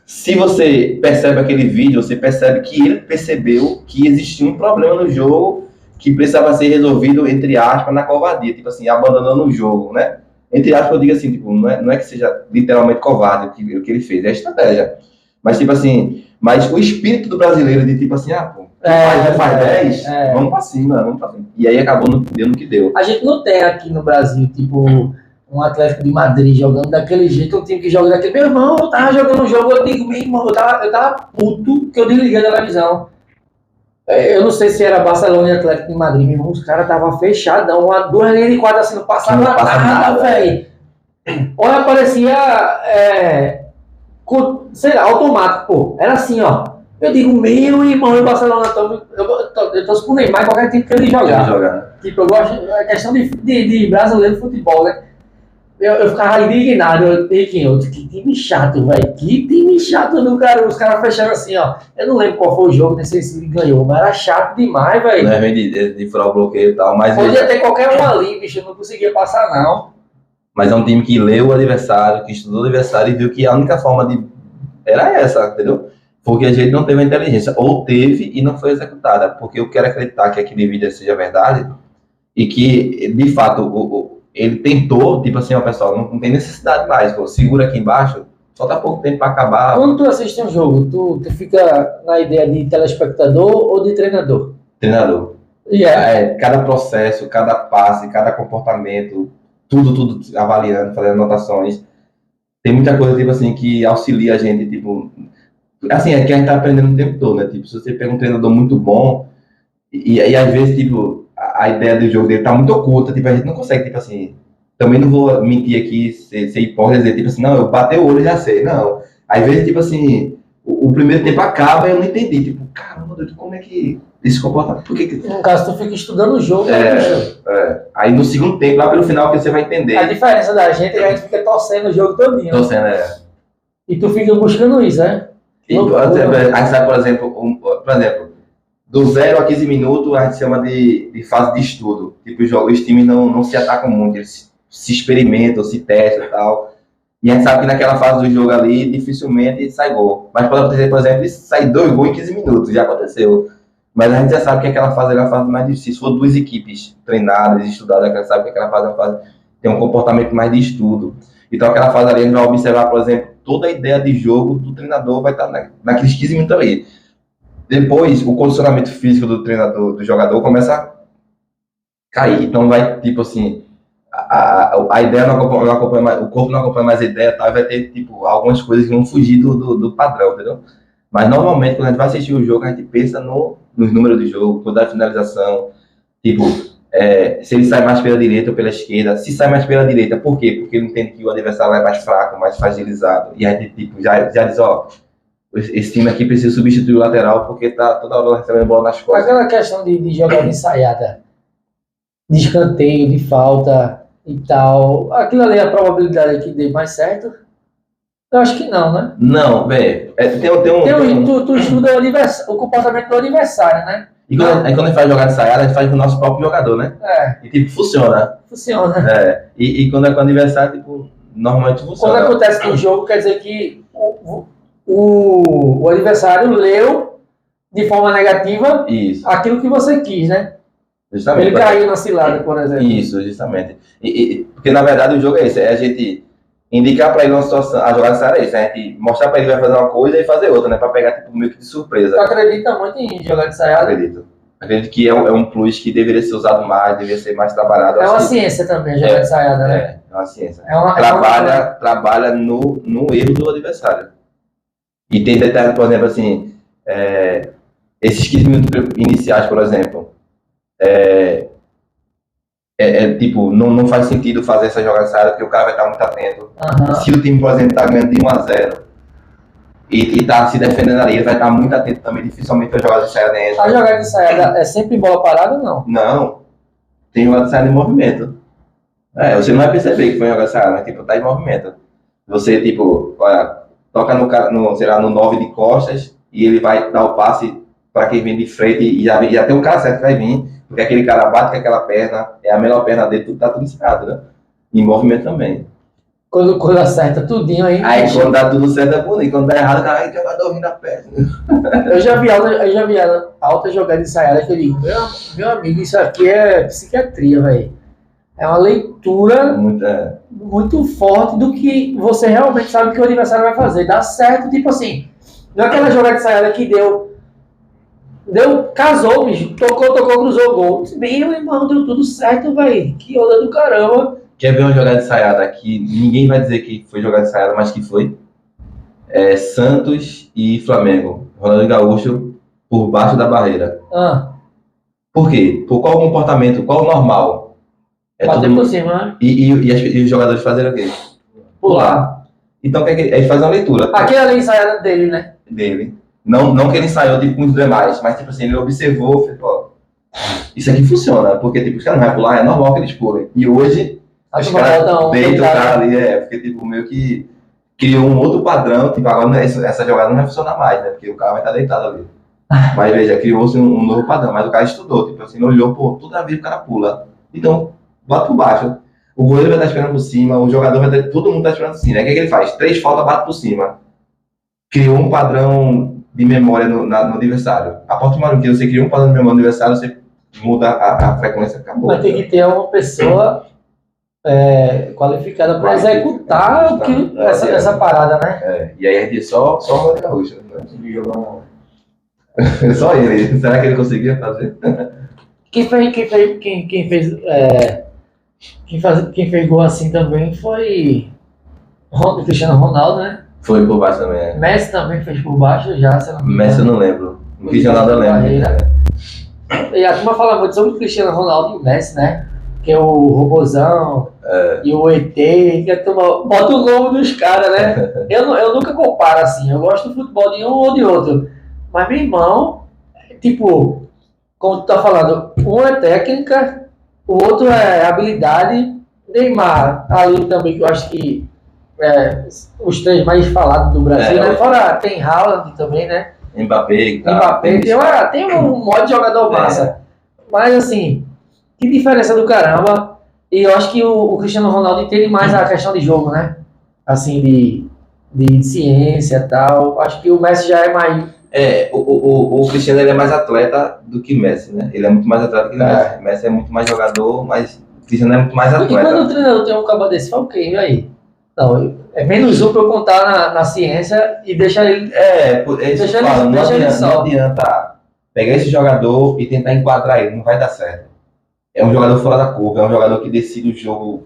Speaker 2: Se você percebe aquele vídeo, você percebe que ele percebeu que existia um problema no jogo que precisava ser resolvido, entre aspas, na covardia, tipo assim, abandonando o jogo, né? Entre aspas, eu digo assim, tipo, não é que seja literalmente covarde o que ele fez, é estratégia. Mas, tipo assim, mas o espírito do brasileiro de tipo assim, pô, faz 10, vamos pra cima, vamos pra cima. E aí acabou deu no que deu.
Speaker 1: A gente não tem aqui no Brasil, tipo, um Atlético de Madrid jogando daquele jeito, um time que joga daquele. Meu irmão, eu tava jogando um jogo, eu digo, meu irmão, eu tava puto que eu desliguei a televisão. Eu não sei se era Barcelona e Atlético de Madrid, meu irmão, os caras estavam fechadão, duas linhas de quadra assim, não passava nada, velho. Olha, parecia, sei lá, automático, pô. Era assim, ó. Eu digo, meu irmão, o Barcelona, eu torço pro Neymar, qualquer time que ele jogar. Tipo, eu gosto, é questão de brasileiro futebol, né? Eu ficava indignado, que time chato, velho. Que time chato do cara. Os caras fechando assim, ó. Eu não lembro qual foi o jogo, nem sei se ele ganhou, mas era chato demais, velho.
Speaker 2: Não é de furar o bloqueio e tal, mas.
Speaker 1: Podia ter qualquer um ali, bicho, eu não conseguia passar, não.
Speaker 2: Mas é um time que leu o adversário, que estudou o adversário e viu que a única forma de. Era essa, entendeu? Porque a gente não teve a inteligência. Ou teve e não foi executada. Porque eu quero acreditar que aquele vídeo seja verdade e que, de fato, ele tentou, tipo assim, ó, pessoal, não tem necessidade mais, pô, segura aqui embaixo, só tá pouco tempo para acabar.
Speaker 1: Quando tu assiste um jogo, tu fica na ideia de telespectador ou de treinador?
Speaker 2: Treinador. Cada processo, cada passe, cada comportamento, tudo avaliando, fazendo anotações. Tem muita coisa, tipo assim, que auxilia a gente, tipo... Assim, é que a gente tá aprendendo o tempo todo, né? Tipo, se você pega um treinador muito bom e às vezes, tipo... A ideia do jogo dele tá muito oculta, tipo, a gente não consegue, tipo assim, também não vou mentir aqui, ser hipócrita, dizer, tipo assim, não, eu bati o olho e já sei, não. Às vezes, tipo assim, o primeiro tempo acaba e eu não entendi, tipo, caramba, doido, como é que esse comportamento, por que...
Speaker 1: No caso, tu fica estudando o jogo,
Speaker 2: Aí no segundo tempo, lá pelo final, que você vai entender.
Speaker 1: A diferença da gente é que a gente fica torcendo o jogo todinho.
Speaker 2: Torcendo,
Speaker 1: E tu fica buscando isso, né?
Speaker 2: Aí sai, por exemplo, do 0 a 15 minutos, a gente chama de fase de estudo. Tipo, os times não se atacam muito, eles se experimentam, se testam e tal. E a gente sabe que naquela fase do jogo ali, dificilmente sai gol. Mas pode acontecer, por exemplo, sair 2 gols em 15 minutos, já aconteceu. Mas a gente já sabe que aquela fase é a fase mais difícil. Se for duas equipes treinadas, estudadas, a gente sabe que aquela fase é uma fase tem um comportamento mais de estudo. Então aquela fase ali, a gente vai observar, por exemplo, toda a ideia de jogo do treinador vai estar naqueles 15 minutos ali. Depois, o condicionamento físico do treinador, do jogador, começa a cair. Então, vai, tipo assim, a ideia não acompanha mais, o corpo não acompanha mais a ideia, tá? Vai ter, tipo, algumas coisas que vão fugir do padrão, entendeu? Mas, normalmente, quando a gente vai assistir o jogo, a gente pensa nos números do jogo, toda a finalização, tipo, se ele sai mais pela direita ou pela esquerda. Se sai mais pela direita, por quê? Porque ele entende que o adversário é mais fraco, mais fragilizado. E a gente, tipo, já diz, ó... Esse time aqui precisa substituir o lateral porque tá toda hora recebendo bola nas costas.
Speaker 1: Aquela questão de jogar ensaiada, de escanteio, de falta e tal, aquilo ali é a probabilidade que dê mais certo? Eu acho que não, né?
Speaker 2: Não, velho.
Speaker 1: Tu estuda o comportamento do adversário, né?
Speaker 2: E quando a gente faz jogar ensaiada, a gente faz com o nosso próprio jogador, né? E tipo, funciona.
Speaker 1: Funciona.
Speaker 2: E quando é com o adversário, tipo, normalmente funciona.
Speaker 1: Quando acontece no jogo, quer dizer que o adversário leu de forma negativa aquilo que você quis, né?
Speaker 2: Justamente.
Speaker 1: Ele caiu na cilada, por exemplo.
Speaker 2: Isso, justamente. Porque na verdade o jogo é esse, é a gente indicar para ele uma situação, a jogada ensaiada é isso, a gente mostrar para ele que vai fazer uma coisa e fazer outra, né? Para pegar tipo, meio que de surpresa.
Speaker 1: Tu acredita muito em jogada ensaiada?
Speaker 2: Acredito que é um plus que deveria ser usado mais, deveria ser mais trabalhado.
Speaker 1: É uma ciência também, jogada ensaiada, né?
Speaker 2: É uma ciência.
Speaker 1: Trabalha
Speaker 2: no erro do adversário. E tem detalhe, por exemplo, assim, esses 15 minutos iniciais, por exemplo, tipo, não faz sentido fazer essa jogada ensaiada porque o cara vai estar muito atento. Se o time, por exemplo, está ganhando de 1-0 e está se defendendo ali, ele vai estar muito atento também, dificilmente a jogada ensaiada entra.
Speaker 1: A jogada ensaiada é sempre bola parada ou não?
Speaker 2: Não, tem jogada ensaiada em movimento. Você não vai perceber que foi uma jogada ensaiada, mas tipo, tá em movimento. Você, tipo, olha, toca no 9 de costas e ele vai dar o passe para quem vem de frente e já tem um cara certo que vai vir, porque aquele cara bate com aquela perna, é a melhor perna dele, tá tudo ensinado, né? Em movimento também.
Speaker 1: Quando acerta tudinho aí.
Speaker 2: Aí quando dá tudo certo é bonito, quando dá errado, o cara vai dormindo a perna.
Speaker 1: Eu já vi alta jogada ensaiada que eu digo, meu amigo, isso aqui é psiquiatria, velho. É uma leitura muito forte do que você realmente sabe que o adversário vai fazer. Dá certo, tipo assim, Não é aquela jogada de ensaiada que casou, bicho. Tocou, cruzou o gol. Meu irmão, deu tudo certo, velho. Que onda do caramba.
Speaker 2: Quer ver uma jogada ensaiada que ninguém vai dizer que foi jogada ensaiada, mas que foi? Santos e Flamengo. Ronaldinho Gaúcho por baixo da barreira. Por quê? Por qual comportamento? Qual o normal?
Speaker 1: Bater por cima, né?
Speaker 2: E os jogadores fazem o quê?
Speaker 1: Pular.
Speaker 2: Então, eles fazem uma leitura.
Speaker 1: Aquela ali ensaiada dele, né?
Speaker 2: Dele. Não que ele ensaiou tipo, com os demais, mas tipo assim, ele observou, falou, ó, isso aqui funciona, porque tipo, os caras não vão pular, é normal que eles pulem. E hoje, os caras deitam o cara ali, porque tipo, meio que criou um outro padrão, tipo, agora essa jogada não vai funcionar mais, né? Porque o cara vai estar deitado ali. Mas veja, criou-se um novo padrão, mas o cara estudou, tipo assim, olhou, pô, toda vez o cara pula. Então, bota por baixo. O goleiro vai estar esperando por cima, o jogador vai estar, todo mundo está esperando por cima. Aí o que ele faz? 3 faltas, bate por cima. Criou um padrão de memória no adversário. A partir do momento que você cria um padrão de memória no adversário, você muda a frequência, acabou.
Speaker 1: Mas tem que ter uma pessoa qualificada para executar essa parada, né?
Speaker 2: E aí a gente só o Ronaldinho Gaúcho. Só ele. Será que ele conseguia fazer?
Speaker 1: Quem fez gol assim também foi o Cristiano Ronaldo, né?
Speaker 2: Foi por baixo também.
Speaker 1: Messi também fez por baixo já, se não me engano.
Speaker 2: Messi eu não lembro. O Cristiano Ronaldo eu lembro.
Speaker 1: E a turma fala muito sobre o Cristiano Ronaldo e o Messi, né? Que é o robozão e o ET, que a turma bota o nome dos caras, né? Eu nunca comparo assim, eu gosto do futebol de um ou de outro. Mas, meu irmão, tipo, como tu tá falando, um é técnica, o outro é habilidade. Neymar, ali também, que eu acho que os 3 mais falados do Brasil, né? Fora tem Haaland também, né?
Speaker 2: Mbappé,
Speaker 1: tem um monte de jogador massa. Mas, assim, que diferença do caramba. E eu acho que o Cristiano Ronaldo entende mais a questão de jogo, né? Assim, de ciência e tal. Acho que o Messi já é mais...
Speaker 2: O Cristiano ele é mais atleta do que Messi, né? Ele é muito mais atleta que Messi. Messi é muito mais jogador, mas o Cristiano é muito mais atleta.
Speaker 1: E quando o treinador tem um cabo desse, fala o quê? Aí? Não, é menos um para eu contar na ciência e deixar ele...
Speaker 2: Não adianta pegar esse jogador e tentar enquadrar ele, não vai dar certo. É um jogador fora da curva, é um jogador que decide o jogo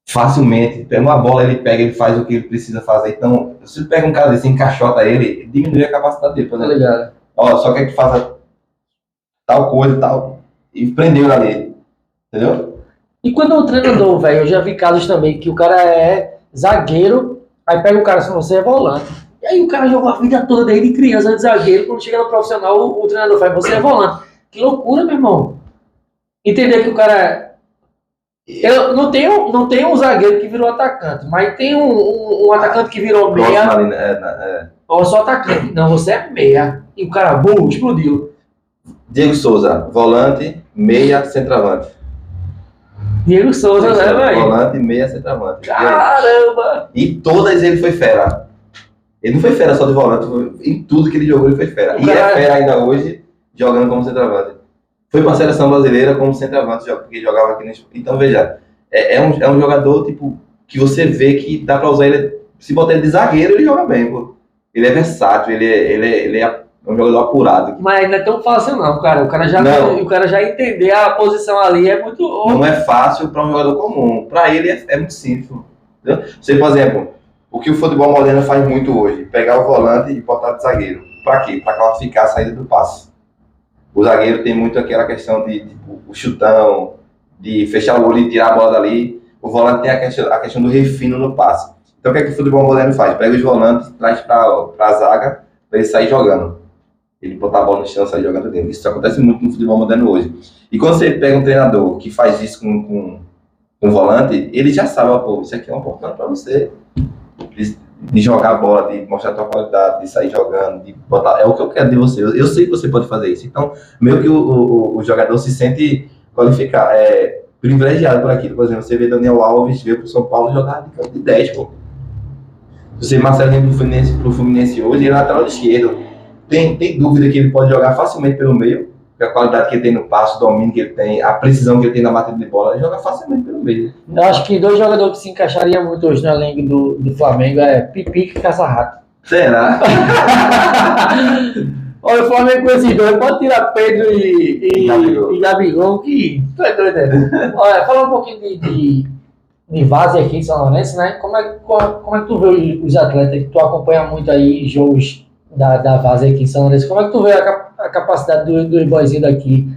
Speaker 2: facilmente. Pega uma bola, ele pega, ele faz o que ele precisa fazer. Então, se pega um cara desse, encaixota ele, diminui a capacidade dele. Por exemplo, só quer que faça tal coisa e tal, e prendeu ali, entendeu?
Speaker 1: E quando o treinador, velho, eu já vi casos também que o cara é zagueiro, aí pega o cara, se você é volante. E aí o cara jogou a vida toda dele de criança de zagueiro, quando chega no profissional, o treinador faz, você é volante. Que loucura, meu irmão. Entender que o cara eu não tenho um zagueiro que virou atacante, mas tem um atacante que virou meia. Ou só atacante. Não, você é meia. E o cara, explodiu.
Speaker 2: Diego Souza, volante, meia, centroavante.
Speaker 1: Diego Souza, né, velho?
Speaker 2: Volante, meia, centroavante.
Speaker 1: Caramba!
Speaker 2: E todas ele foi fera. Ele não foi fera só de volante, em tudo que ele jogou ele foi fera. E é fera ainda hoje, jogando como centroavante. Foi para a seleção brasileira como centroavante, porque jogava aqui no... Então, veja, é um jogador, tipo, que você vê que dá para usar ele... Se botar ele de zagueiro, ele joga bem, pô. Ele é versátil, ele é um jogador apurado.
Speaker 1: Mas não é tão fácil não, cara. O cara já entender a posição ali é muito...
Speaker 2: Não é fácil para um jogador comum. Para ele é muito simples. Entendeu? Você, por exemplo, o que o futebol moderno faz muito hoje, pegar o volante e botar de zagueiro. Para quê? Para classificar a saída do passe. O zagueiro tem muito aquela questão de tipo, o chutão, de fechar o olho e tirar a bola dali. O volante tem a questão do refino no passe. Então o que é que o futebol moderno faz? Pega os volantes, traz para a zaga, para ele sair jogando. Ele botar a bola no chão e sair jogando dentro. Isso acontece muito no futebol moderno hoje. E quando você pega um treinador que faz isso com um volante, ele já sabe, pô, isso aqui é uma oportunidade para você. De jogar a bola, de mostrar a tua qualidade, de sair jogando, de botar... É o que eu quero de você. Eu sei que você pode fazer isso. Então, meio que o jogador se sente qualificado, privilegiado por aquilo. Por exemplo, você vê Daniel Alves, veio pro São Paulo jogar de campo de 10, pô. Você Marcelinho pro Fluminense hoje, ele é lateral esquerdo. Tem dúvida que ele pode jogar facilmente pelo meio, porque a qualidade que ele tem no passe, o domínio que ele tem, a precisão que ele tem na batida de bola, ele joga facilmente pelo meio.
Speaker 1: Eu acho que 2 jogadores que se encaixariam muito hoje no elenco do Flamengo é Pipique e Caça-Rato.
Speaker 2: Será?
Speaker 1: Olha, o Flamengo com esses dois, pode tirar Pedro
Speaker 2: Gabigol.
Speaker 1: e Gabigol, que tu é doido, né? Olha, falar um pouquinho de Várzea aqui em São Lourenço, né? Como é que tu vê os atletas, que tu acompanha muito aí jogos da Várzea aqui em São Lourenço, como é que tu vê a capacidade dos boyzinhos daqui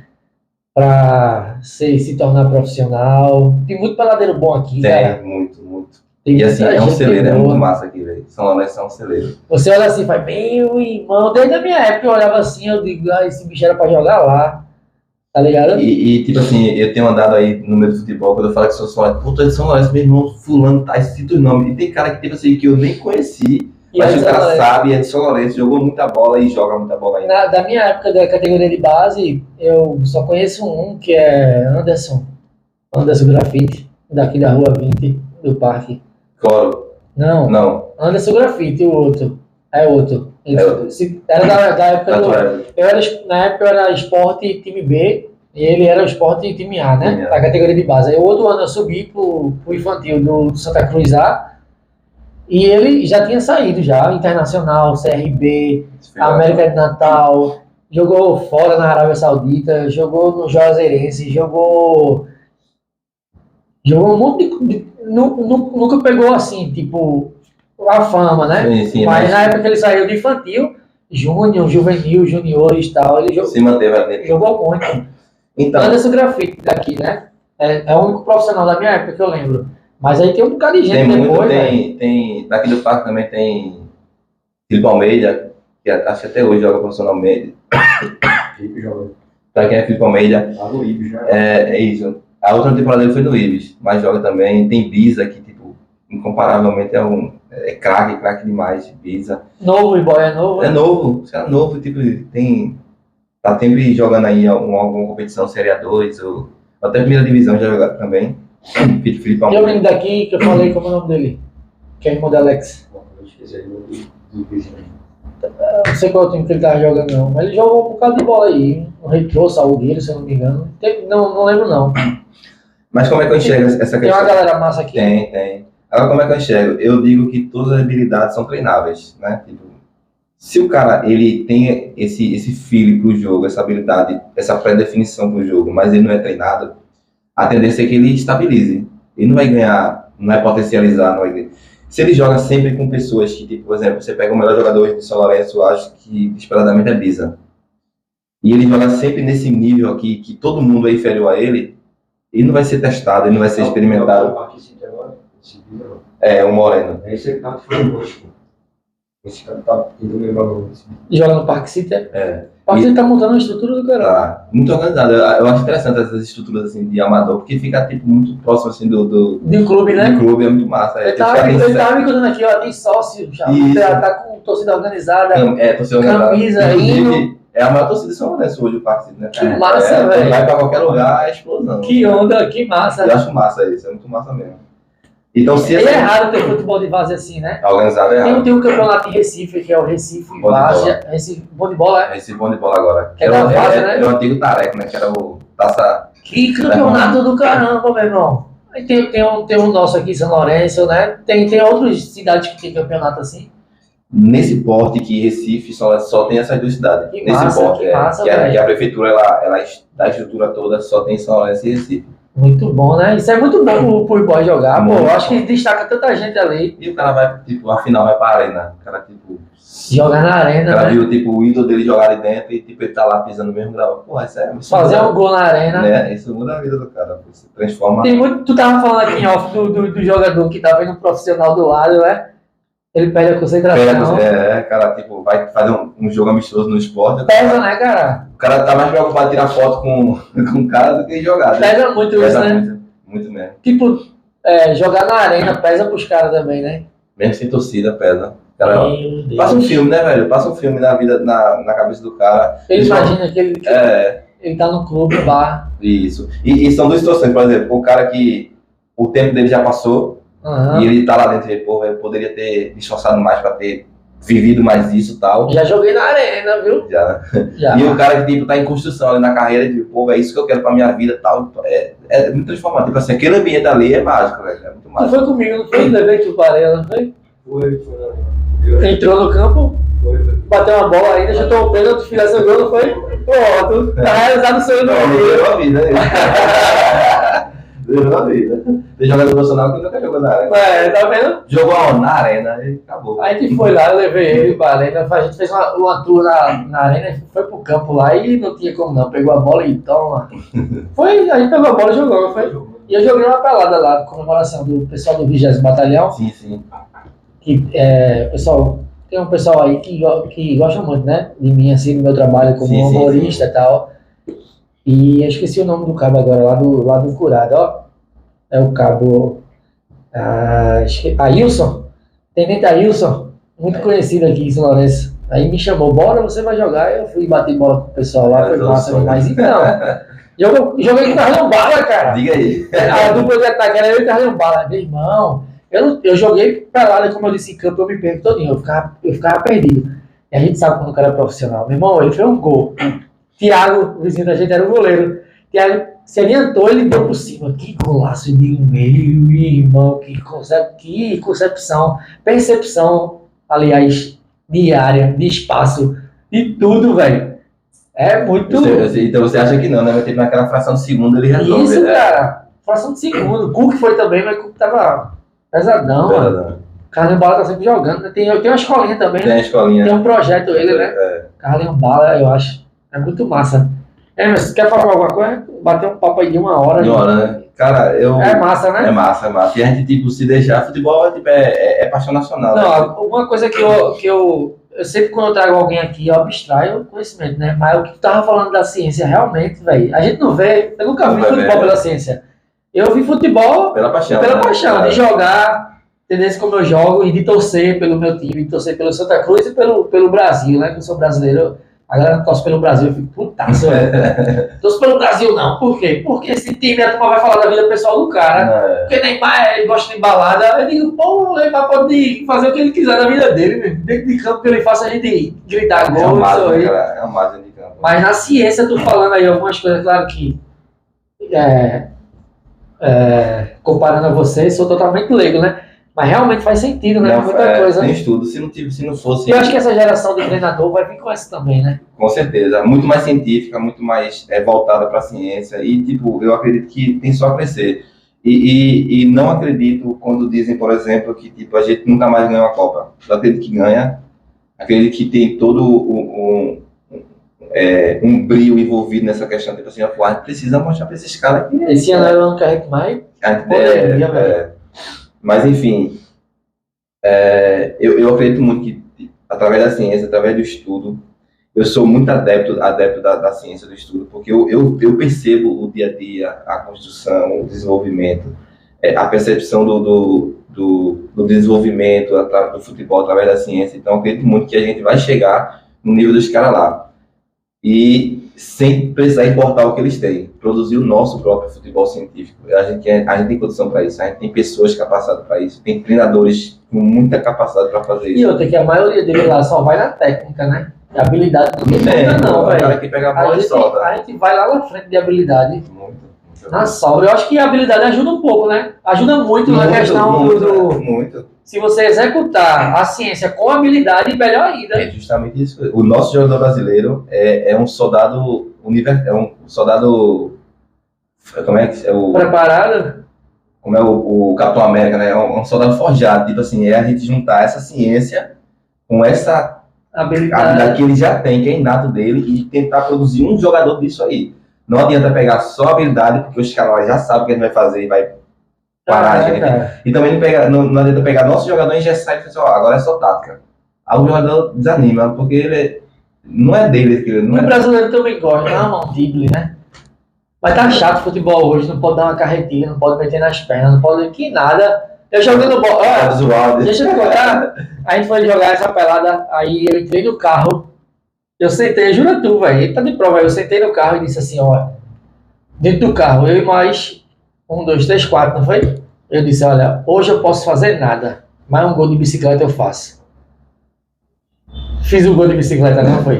Speaker 1: para se tornar profissional? Tem muito peladeiro bom aqui, cara.
Speaker 2: Tem, muito, muito.
Speaker 1: Tem
Speaker 2: E assim,
Speaker 1: muita
Speaker 2: é um
Speaker 1: gente
Speaker 2: celeiro, é
Speaker 1: boa.
Speaker 2: muito massa aqui, velho. São Lourenço é um celeiro.
Speaker 1: Você olha assim, faz, meu irmão, desde a minha época eu olhava assim, eu digo, esse bicho era pra jogar lá, tá ligado?
Speaker 2: Tipo assim, eu tenho andado aí no meio do futebol, quando eu falo que sou São Lourenço, pô, tu é de São Lourenço, meu irmão, fulano, tá, cita os nomes. E tem cara que, tipo assim, que eu nem conheci,
Speaker 1: E
Speaker 2: mas
Speaker 1: aí,
Speaker 2: o cara
Speaker 1: São Lourenço,
Speaker 2: sabe, é de São Lourenço, jogou muita bola e joga muita bola ainda.
Speaker 1: da minha época da categoria de base, eu só conheço um, que é Anderson Grafite, daqui da Rua 20, do parque.
Speaker 2: Claro,
Speaker 1: Não,
Speaker 2: não,
Speaker 1: Anderson Grafite, o outro. É outro. Ele,
Speaker 2: É outro.
Speaker 1: Era da época
Speaker 2: da
Speaker 1: do.
Speaker 2: tua época.
Speaker 1: Na época eu era esporte time B e ele era esporte time A, né?
Speaker 2: Time A.
Speaker 1: Da categoria de base. Aí o outro ano eu subi pro infantil do Santa Cruz A e ele já tinha saído já, Internacional, CRB, América de Natal, jogou fora na Arábia Saudita, jogou no Juazeirense, jogou um monte nunca pegou assim, tipo, a fama, né?
Speaker 2: Sim, sim,
Speaker 1: Mas na época que ele saiu do infantil, júnior, juvenil, juniores e tal, ele
Speaker 2: se manteve ali.
Speaker 1: jogou muito.
Speaker 2: Então,
Speaker 1: Anderson Grafite daqui, né? É o único profissional da minha época que eu lembro. Mas aí tem um bocado de gente
Speaker 2: tem muito,
Speaker 1: depois, velho.
Speaker 2: tem, daqui do parque também tem Filipe Almeida, que acho que até hoje joga profissionalmente.
Speaker 3: Felipe joga
Speaker 2: Pra quem é Filipe Almeida,
Speaker 3: lá no Ibis, já.
Speaker 2: é isso. A outra temporada dele foi no Ibis, mas joga também. Tem Biza, que, tipo, incomparavelmente é craque demais, Biza.
Speaker 1: Novo, o boy é novo.
Speaker 2: É novo, esse cara é novo, tipo, tá sempre jogando aí alguma competição Série A2, ou até primeira divisão já jogado também. Felipe
Speaker 1: Tem um
Speaker 2: Almeida.
Speaker 1: menino daqui que eu falei, como é o nome dele? Que é irmão do Alex.
Speaker 3: Eu esqueci aí do vizinho.
Speaker 1: Eu não sei qual time que ele tava jogando, não. Mas ele jogou um bocado de bola aí. Um Retrô, Salgueiro, se eu não me engano. Não lembro, não.
Speaker 2: Mas como é que eu enxergo essa
Speaker 1: Tem uma
Speaker 2: questão?
Speaker 1: galera massa aqui.
Speaker 2: Tem. Agora, como é que eu enxergo? Eu digo que todas as habilidades são treináveis, né? Tipo, se o cara, ele tem esse feeling pro jogo, essa habilidade, essa pré-definição pro jogo, mas ele não é treinado, a tendência é que ele estabilize. Ele não vai ganhar, não vai potencializar, não vai... Se ele joga sempre com pessoas que, tipo, por exemplo, você pega o melhor jogador de São Lourenço, eu acho que, desesperadamente, é Biza. E ele joga sempre nesse nível aqui, que todo mundo é inferior a ele não vai ser testado, ele não vai ser experimentado. É, o Moreno.
Speaker 3: É esse cara que foi roxo. Esse cara tá tentando lembrar o nome desse.
Speaker 1: Joga no Parque City.
Speaker 2: É.
Speaker 1: O Parque City tá montando uma estrutura do caralho.
Speaker 2: Tá muito organizado. Eu acho interessante essas estruturas assim, de amador, porque fica tipo, muito próximo assim, do
Speaker 1: De um clube, né?
Speaker 2: clube, é muito massa.
Speaker 1: Ele tava me contando aqui, ó, tem sócio já.
Speaker 2: Isso.
Speaker 1: Tá com torcida organizada.
Speaker 2: Torcida organizada.
Speaker 1: Camisa,
Speaker 2: Inclusive, é a maior torcida de São Lourenço hoje, o Parque City, né?
Speaker 1: Que massa,
Speaker 2: quando
Speaker 1: velho.
Speaker 2: vai pra qualquer lugar, é explosão.
Speaker 1: Que onda, que massa.
Speaker 2: Eu acho massa isso, é muito massa mesmo. Então, se
Speaker 1: E é raro ter futebol de várzea assim, né?
Speaker 2: organizado é errado.
Speaker 1: Tem um campeonato em Recife, que é o Recife
Speaker 2: Bom de
Speaker 1: Várzea. Recife, bom de bola, é?
Speaker 2: Esse bom de bola agora.
Speaker 1: É da Várzea, né?
Speaker 2: É o antigo Tareco, né? Que era o Taça.
Speaker 1: Que campeonato do caramba, meu irmão. Aí tem um nosso aqui em São Lourenço, né? Tem outras cidades que tem campeonato assim.
Speaker 2: Nesse porte que Recife só tem essas duas cidades.
Speaker 1: Que
Speaker 2: Nesse
Speaker 1: massa,
Speaker 2: porte,
Speaker 1: que massa,
Speaker 2: que
Speaker 1: velho.
Speaker 2: a prefeitura, ela dá a estrutura toda, só tem São Lourenço e Recife.
Speaker 1: Muito bom, né? Isso é muito bom pro boy jogar, pô.
Speaker 2: Muito
Speaker 1: Eu acho
Speaker 2: bom.
Speaker 1: que destaca tanta gente ali.
Speaker 2: E o cara vai, tipo, a final vai pra arena. O cara, tipo,
Speaker 1: Jogar na
Speaker 2: o
Speaker 1: arena,
Speaker 2: cara
Speaker 1: né?
Speaker 2: viu, tipo, o ídolo dele jogar ali dentro e, tipo, ele tá lá pisando mesmo grau. Pô, é sério. Isso
Speaker 1: Fazer
Speaker 2: muda,
Speaker 1: um gol na arena.
Speaker 2: né? Isso muda a vida do cara. Pô. Se transforma.
Speaker 1: Tem muito, tu tava falando aqui em off do jogador que tá vendo um profissional do lado, né? Ele perde a concentração.
Speaker 2: Cara, tipo, vai fazer um jogo amistoso no esporte.
Speaker 1: Pesa, né, cara?
Speaker 2: O cara tá mais preocupado em tirar foto com o cara do que jogar. né?
Speaker 1: Pesa muito isso,
Speaker 2: Pesa
Speaker 1: né?
Speaker 2: muito mesmo.
Speaker 1: Tipo, jogar na arena pesa pros caras também, né?
Speaker 2: Mesmo sem torcida, pesa. Cara,
Speaker 1: Meu Deus.
Speaker 2: passa um filme, né, velho? Passa um filme na vida, na cabeça do cara.
Speaker 1: Ele imagina que ele tá no clube, no bar.
Speaker 2: Isso. E são duas situações, por exemplo, o cara que o tempo dele já passou
Speaker 1: Aham.
Speaker 2: e ele tá lá dentro e pô, velho, eu poderia ter me esforçado mais pra ter vivido mais isso e tal.
Speaker 1: Já joguei na arena, viu?
Speaker 2: Já.
Speaker 1: Já.
Speaker 2: E o cara que tipo, tá em construção ali na carreira, de pô, é isso que eu quero pra minha vida e tal. É muito transformado. Tipo assim, aquele ambiente ali é mágico, velho. É muito
Speaker 1: Tu
Speaker 2: mágico.
Speaker 1: foi comigo, não foi? Levei tu para ela, não foi?
Speaker 3: Foi, não.
Speaker 1: Entrou no campo,
Speaker 3: Foi.
Speaker 1: bateu uma bola ainda, chutou o pênalti, fizesse o gol, não foi? Pronto, tá realizado o sonho do Rio.
Speaker 2: Zerou a vida, né? Zerou a vida. Tem jogador do Bolsonaro que nunca jogou na arena.
Speaker 1: Tá vendo?
Speaker 2: Jogou aonde? Na arena e acabou.
Speaker 1: Aí a gente foi lá, eu levei ele pra arena, a gente fez uma tour na arena, foi pro campo lá e não tinha como não, pegou a bola e toma. A gente pegou a bola e jogou, não foi? E eu joguei uma pelada lá, comemoração do pessoal do 20º Batalhão,
Speaker 2: Sim, sim.
Speaker 1: que tem um pessoal aí que gosta muito, né, de mim, assim, do meu trabalho como
Speaker 2: Sim, sim,
Speaker 1: humorista e tal. E eu esqueci o nome do cabo agora, lá do Curado, ó. É o cabo Ailson, Tenente Ailson, muito conhecido aqui em São Lourenço. Aí me chamou, bora, você vai jogar. Eu fui bater bola com o pessoal lá, foi massa demais. Então, joguei com o Carlão Bala, cara.
Speaker 2: Diga aí.
Speaker 1: A dupla de ataque era eu e o Carlão Bala. Meu irmão, eu joguei pelada, como eu disse, em campo, eu me perco todinho, eu ficava perdido. E a gente sabe quando o cara é profissional. Meu irmão, ele fez um gol. Thiago, o vizinho da gente, era o goleiro. Thiago se adiantou, ele deu por cima. Que golaço de meu irmão, que concepção, percepção, aliás, de área, de espaço, de tudo, velho. É muito...
Speaker 2: Então você acha que não, né? Mas teve naquela fração de segundo ele resolve.
Speaker 1: Isso, cara. Fração de segundo. O Cook foi também, mas o Cook tava pesadão, mano. Carlinhos Bala tá sempre jogando. Né? Tem uma escolinha também.
Speaker 2: Tem a escolinha.
Speaker 1: Tem um projeto ele, né? Carlinhos Bala, eu acho. É muito massa. Mas quer falar alguma coisa? Bater um papo aí de 1 hora.
Speaker 2: De 1 hora, né? Cara,
Speaker 1: É massa, né?
Speaker 2: É massa. E a gente, tipo, se deixar, futebol é paixão nacional.
Speaker 1: Não,
Speaker 2: né?
Speaker 1: uma coisa que eu sempre, quando eu trago alguém aqui, eu abstraio o conhecimento, né? Mas o que tu tava falando da ciência, realmente, velho, a gente não vê, eu nunca vi futebol pela ciência. Eu vi futebol
Speaker 2: pela paixão.
Speaker 1: De jogar, entendeu? Como eu jogo, e de torcer pelo meu time, de torcer pelo Santa Cruz e pelo Brasil, né? Que eu sou brasileiro. A galera torce pelo Brasil, eu fico putaço, velho. Torce pelo Brasil não, por quê? Porque esse time, a turma vai falar da vida pessoal do cara. Porque Neymar, ele gosta de balada. Eu digo, pô, o Neymar pode fazer o que ele quiser na vida dele, mesmo. Dentro de campo que ele faça a gente gritar gol, isso aí.
Speaker 2: É um mágico de campo.
Speaker 1: Mas na ciência, eu tô falando aí algumas coisas, claro que comparando a vocês, sou totalmente leigo, né? Mas realmente faz sentido, né? Muita coisa.
Speaker 2: Tem estudo, se não fosse...
Speaker 1: Eu acho que essa geração de treinador vai vir com essa também, né?
Speaker 2: Com certeza. Muito mais científica, muito mais voltada para a ciência. E, tipo, eu acredito que tem só a crescer. E não acredito quando dizem, por exemplo, que tipo, a gente nunca mais ganha uma Copa. Eu acredito que ganha. Acredito que tem todo um brilho envolvido nessa questão. Tipo assim, a gente precisa mostrar para esses caras que...
Speaker 1: Esse ano é o ano que a gente mais...
Speaker 2: Mas, enfim, eu acredito muito que, através da ciência, através do estudo, eu sou muito adepto da ciência, do estudo, porque eu percebo o dia a dia, a construção, o desenvolvimento, a percepção do desenvolvimento do futebol através da ciência. Então, eu acredito muito que a gente vai chegar no nível dos caras lá. E sem precisar importar o que eles têm, produzir o nosso próprio futebol científico. A gente tem condição para isso, a gente tem pessoas capacitadas para isso, tem treinadores com muita capacidade para fazer isso.
Speaker 1: E outra, que a maioria dele lá só vai na técnica, né? A habilidade não tem não, velho.
Speaker 2: Cara que pega a bola e solta.
Speaker 1: A gente vai lá na frente de habilidade.
Speaker 2: Muito.
Speaker 1: Na sobra. Eu acho que a habilidade ajuda um pouco, né? Ajuda muito na questão do...
Speaker 2: Muito.
Speaker 1: Se você executar a ciência com habilidade, melhor ainda.
Speaker 2: É justamente isso. O nosso jogador brasileiro é um soldado como é que é o...
Speaker 1: Preparado?
Speaker 2: Como é o Capitão América, né? É um soldado forjado. Tipo assim, a gente juntar essa ciência com essa habilidade que ele já tem, que é inato dele, e tentar produzir um jogador disso aí. Não adianta pegar só a habilidade, porque os caras já sabem o que a gente vai fazer e vai parar a gente. Cara. E também não adianta pegar nosso jogador e engessar e falar, agora é só tática. Aí o jogador desanima, porque ele não é dele.
Speaker 1: O brasileiro também gosta, não é uma Ghibli, né? Mas tá chato o futebol hoje, não pode dar uma carretilha, não pode meter nas pernas, não pode que nada. Eu jogando bola, deixa eu te contar, a gente foi jogar essa pelada, aí eu entrei no carro, eu sentei, jura tu, velho, ele tá de prova, eu sentei no carro e disse assim, ó, dentro do carro, eu e mais 1, 2, 3, 4, não foi? Eu disse, olha, hoje eu posso fazer nada, mas um gol de bicicleta eu faço. Fiz um gol de bicicleta, não foi?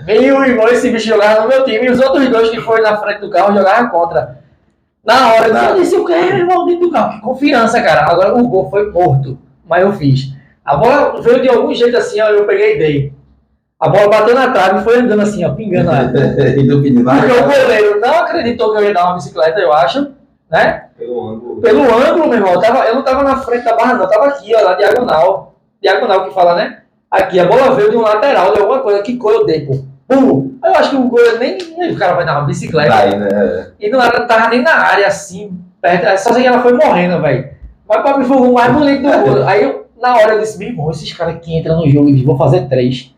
Speaker 1: Meu irmão, esse bicho jogava no meu time, e os outros dois que foram na frente do carro jogavam contra. Na hora, eu disse, eu quero, irmão, dentro do carro. Que confiança, cara. Agora o gol foi morto, mas eu fiz. A bola veio de algum jeito assim, ó, eu peguei e dei. A bola bateu na trave e foi andando assim, ó, pingando a área.
Speaker 2: E do Pini vai.
Speaker 1: Porque o goleiro não acreditou que eu ia dar uma bicicleta, eu acho, né?
Speaker 3: Pelo ângulo.
Speaker 1: Pelo ângulo, meu irmão, eu não tava na frente da barra, não, eu tava aqui, ó, na diagonal. Diagonal que fala, né? Aqui, a bola veio de um lateral, de alguma coisa, que cor eu dei, pô. Aí eu acho que o goleiro nem. O cara vai dar uma bicicleta.
Speaker 2: Vai, né?
Speaker 1: E não tava nem na área, assim, perto. Só sei que ela foi morrendo, velho. Mas pra mim foi o mais bonito do gol. Aí eu, na hora, eu disse, meu irmão, esses caras que entram no jogo, eles vão fazer 3.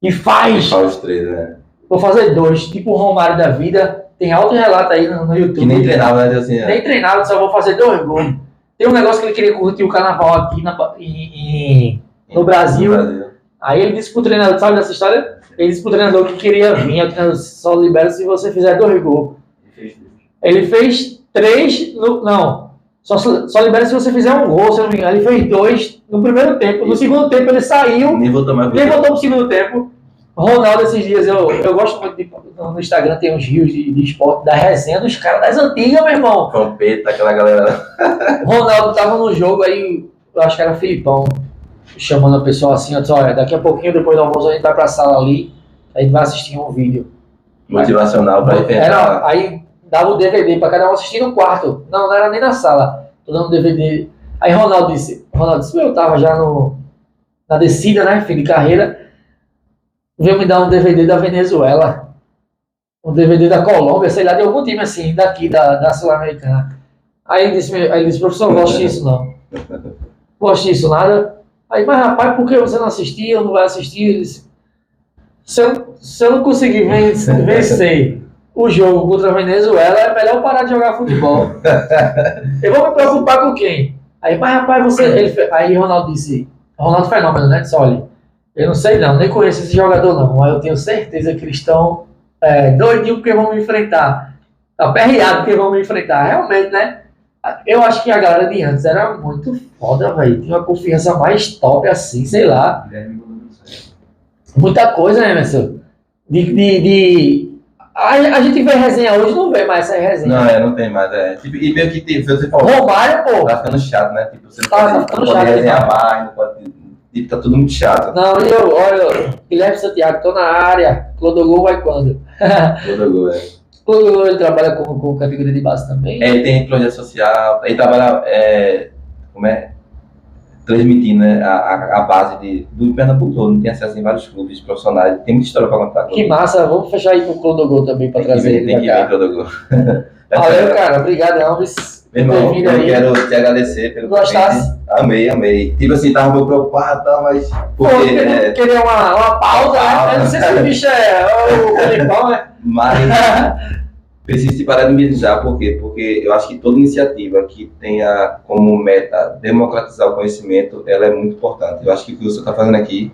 Speaker 1: E faz!
Speaker 2: Só os 3, né?
Speaker 1: Vou fazer 2, tipo o Romário da vida. Tem alto relato aí no YouTube.
Speaker 2: Que nem treinava, né? Assim,
Speaker 1: Nem treinava, só vou fazer 2 gols. Tem um negócio que ele queria curtir o carnaval aqui no Brasil. Aí ele disse pro treinador, sabe dessa história? Ele disse pro treinador que queria vir. O treinador só libera se você fizer 2 gols. Ele fez 3, não. Só libera se você fizer 1 gol, se eu não me engano. Ele fez 2 no primeiro tempo. No segundo tempo ele saiu.
Speaker 2: Nem voltou mais.
Speaker 1: Nem voltou pro segundo tempo. Ronaldo, esses dias, eu gosto muito no Instagram, tem uns rios de esporte, da resenha dos caras das antigas, meu irmão.
Speaker 2: Trompeta, aquela galera.
Speaker 1: Ronaldo tava no jogo aí, eu acho que era Filipão, chamando a pessoa assim, ó, disse, olha, daqui a pouquinho, depois do almoço, a gente vai pra sala ali, a gente vai assistir um vídeo.
Speaker 2: Motivacional pra enfrentar.
Speaker 1: Aí dava o DVD pra cada um assistir no quarto. Não era nem na sala, tô dando DVD. Aí Ronaldo disse, eu tava já na descida, né, fim de carreira, veio me dar um DVD da Venezuela, um DVD da Colômbia, sei lá, de algum time assim, daqui, da Sul-Americana. Aí ele disse, professor, não gosto disso não. Gosto disso nada. Aí, mas rapaz, por que você não assistiu, não vai assistir? Ele disse, se eu não conseguir vencer o jogo contra a Venezuela, é melhor parar de jogar futebol. Eu vou me preocupar com quem? Aí, mas rapaz, você... Aí Ronaldo disse, Ronaldo Fenômeno, né? Disse, olha, eu não sei não, nem conheço esse jogador não, mas eu tenho certeza que eles estão doidinhos porque vão me enfrentar. Aperreados porque vão me enfrentar. Realmente, né? Eu acho que a galera de antes era muito foda, velho. Tinha uma confiança mais top assim, sei lá. Muita coisa, né, Emerson? A gente vê resenha hoje, não vê mais essa resenha.
Speaker 2: Não tem mais, Tipo, e meio que você falou.
Speaker 1: Romário, pô.
Speaker 2: Tá ficando chato, né? Tipo, você não
Speaker 1: Tá
Speaker 2: pode
Speaker 1: ficando chato,
Speaker 2: resenhar
Speaker 1: então.
Speaker 2: mais, não pode... Tipo, tá tudo muito chato.
Speaker 1: Não, olha, Guilherme Santiago, tô na área. Clodogol vai quando?
Speaker 2: Todo gol,
Speaker 1: Clodogol, ele trabalha com categoria de base também.
Speaker 2: Ele tem projeto social, ele trabalha, transmitindo, né, a base do Pernambuco todo, não tem acesso em vários clubes profissionais, tem muita história pra contar.
Speaker 1: Que massa, vamos fechar aí com o Clodogol também pra trazer ele
Speaker 2: Tem que
Speaker 1: pra
Speaker 2: ver
Speaker 1: cá.
Speaker 2: todo gol.
Speaker 1: Valeu, cara, obrigado, Elvis.
Speaker 2: Meu irmão,
Speaker 1: Bem-vindo
Speaker 2: eu
Speaker 1: aí.
Speaker 2: quero te agradecer pelo
Speaker 1: Gostasse?
Speaker 2: convite. Amei. Tipo assim, tava um pouco preocupado, tá, mas...
Speaker 1: Pô,
Speaker 2: Porque,
Speaker 1: queria uma pausa, né? Eu não sei se o bicho é o Felipão, né?
Speaker 2: Mas preciso te parabenizar, por quê? Porque eu acho que toda iniciativa que tenha como meta democratizar o conhecimento, ela é muito importante. Eu acho que o que você está fazendo aqui,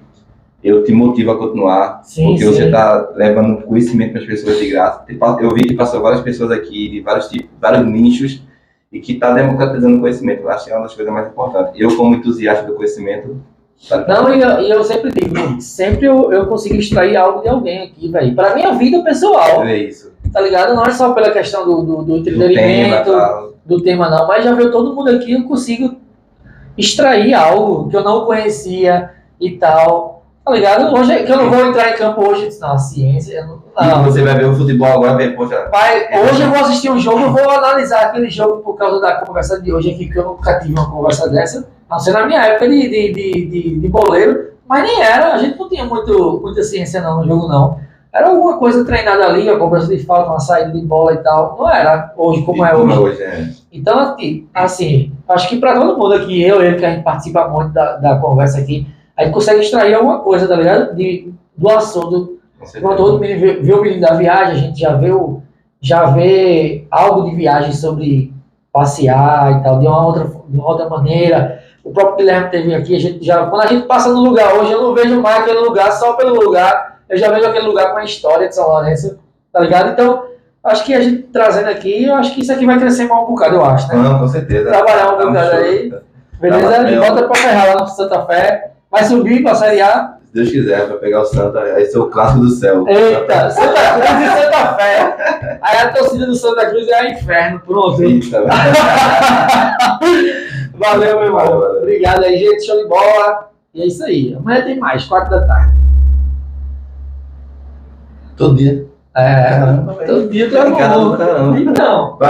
Speaker 2: eu te motivo a continuar,
Speaker 1: Sim,
Speaker 2: porque
Speaker 1: sim.
Speaker 2: você está levando conhecimento para as pessoas de graça. Eu vi que passou várias pessoas aqui, de vários tipos, vários nichos, e que está democratizando o conhecimento. Eu acho que é uma das coisas mais importantes. Eu, como entusiasta do conhecimento...
Speaker 1: Não, e eu sempre digo, sempre eu consigo extrair algo de alguém aqui, velho. Pra minha vida pessoal,
Speaker 2: É isso.
Speaker 1: tá ligado? Não é só pela questão do
Speaker 2: Do
Speaker 1: entretenimento,
Speaker 2: tema, tal.
Speaker 1: do tema não, mas já veio todo mundo aqui, eu consigo extrair algo que eu não conhecia e tal, tá ligado? Hoje, que eu não vou entrar em campo hoje, não, a ciência, eu não,
Speaker 2: E você vai ver o futebol agora, ver, poxa...
Speaker 1: hoje eu vou assistir um jogo, eu vou analisar aquele jogo por causa da conversa de hoje aqui, que eu nunca tive uma conversa dessa, não sei na minha época de boleiro, mas nem era, a gente não tinha muita ciência não no jogo não. Era alguma coisa treinada ali, a cobrança de falta, uma saída de bola e tal. Não era hoje como é hoje. Então, assim, acho que para todo mundo aqui, ele que a gente participa muito da conversa aqui, a gente consegue extrair alguma coisa, tá ligado? Do assunto. Quando todo mundo vê o menino da viagem, a gente já vê algo de viagem sobre passear e tal, de uma outra maneira. O próprio Guilherme teve aqui, quando a gente passa no lugar hoje, eu não vejo mais aquele lugar só pelo lugar. Eu já vejo aquele lugar com a história de São Lourenço, tá ligado? Então, acho que a gente trazendo aqui, eu acho que isso aqui vai crescer mais um bocado, eu acho, né?
Speaker 2: Não, com certeza.
Speaker 1: Trabalhar um bocado aí, beleza? E volta pra ferrar lá no Santa Fé. Vai subir pra Série A.
Speaker 2: Se Deus quiser, vai pegar o Santa, aí ser o clássico do céu.
Speaker 1: Eita, Santa Cruz e Santa Fé. Aí a torcida do Santa Cruz é inferno, pronto.
Speaker 2: Eita,
Speaker 1: Valeu, meu irmão.
Speaker 2: Valeu.
Speaker 1: Obrigado aí, gente. Show de bola. E é isso aí. Amanhã tem mais, 4 da tarde.
Speaker 2: Todo dia.
Speaker 1: É,
Speaker 2: Caramba, velho.
Speaker 1: todo dia tem
Speaker 2: Cara do
Speaker 1: amor.
Speaker 2: caramba.
Speaker 1: Então.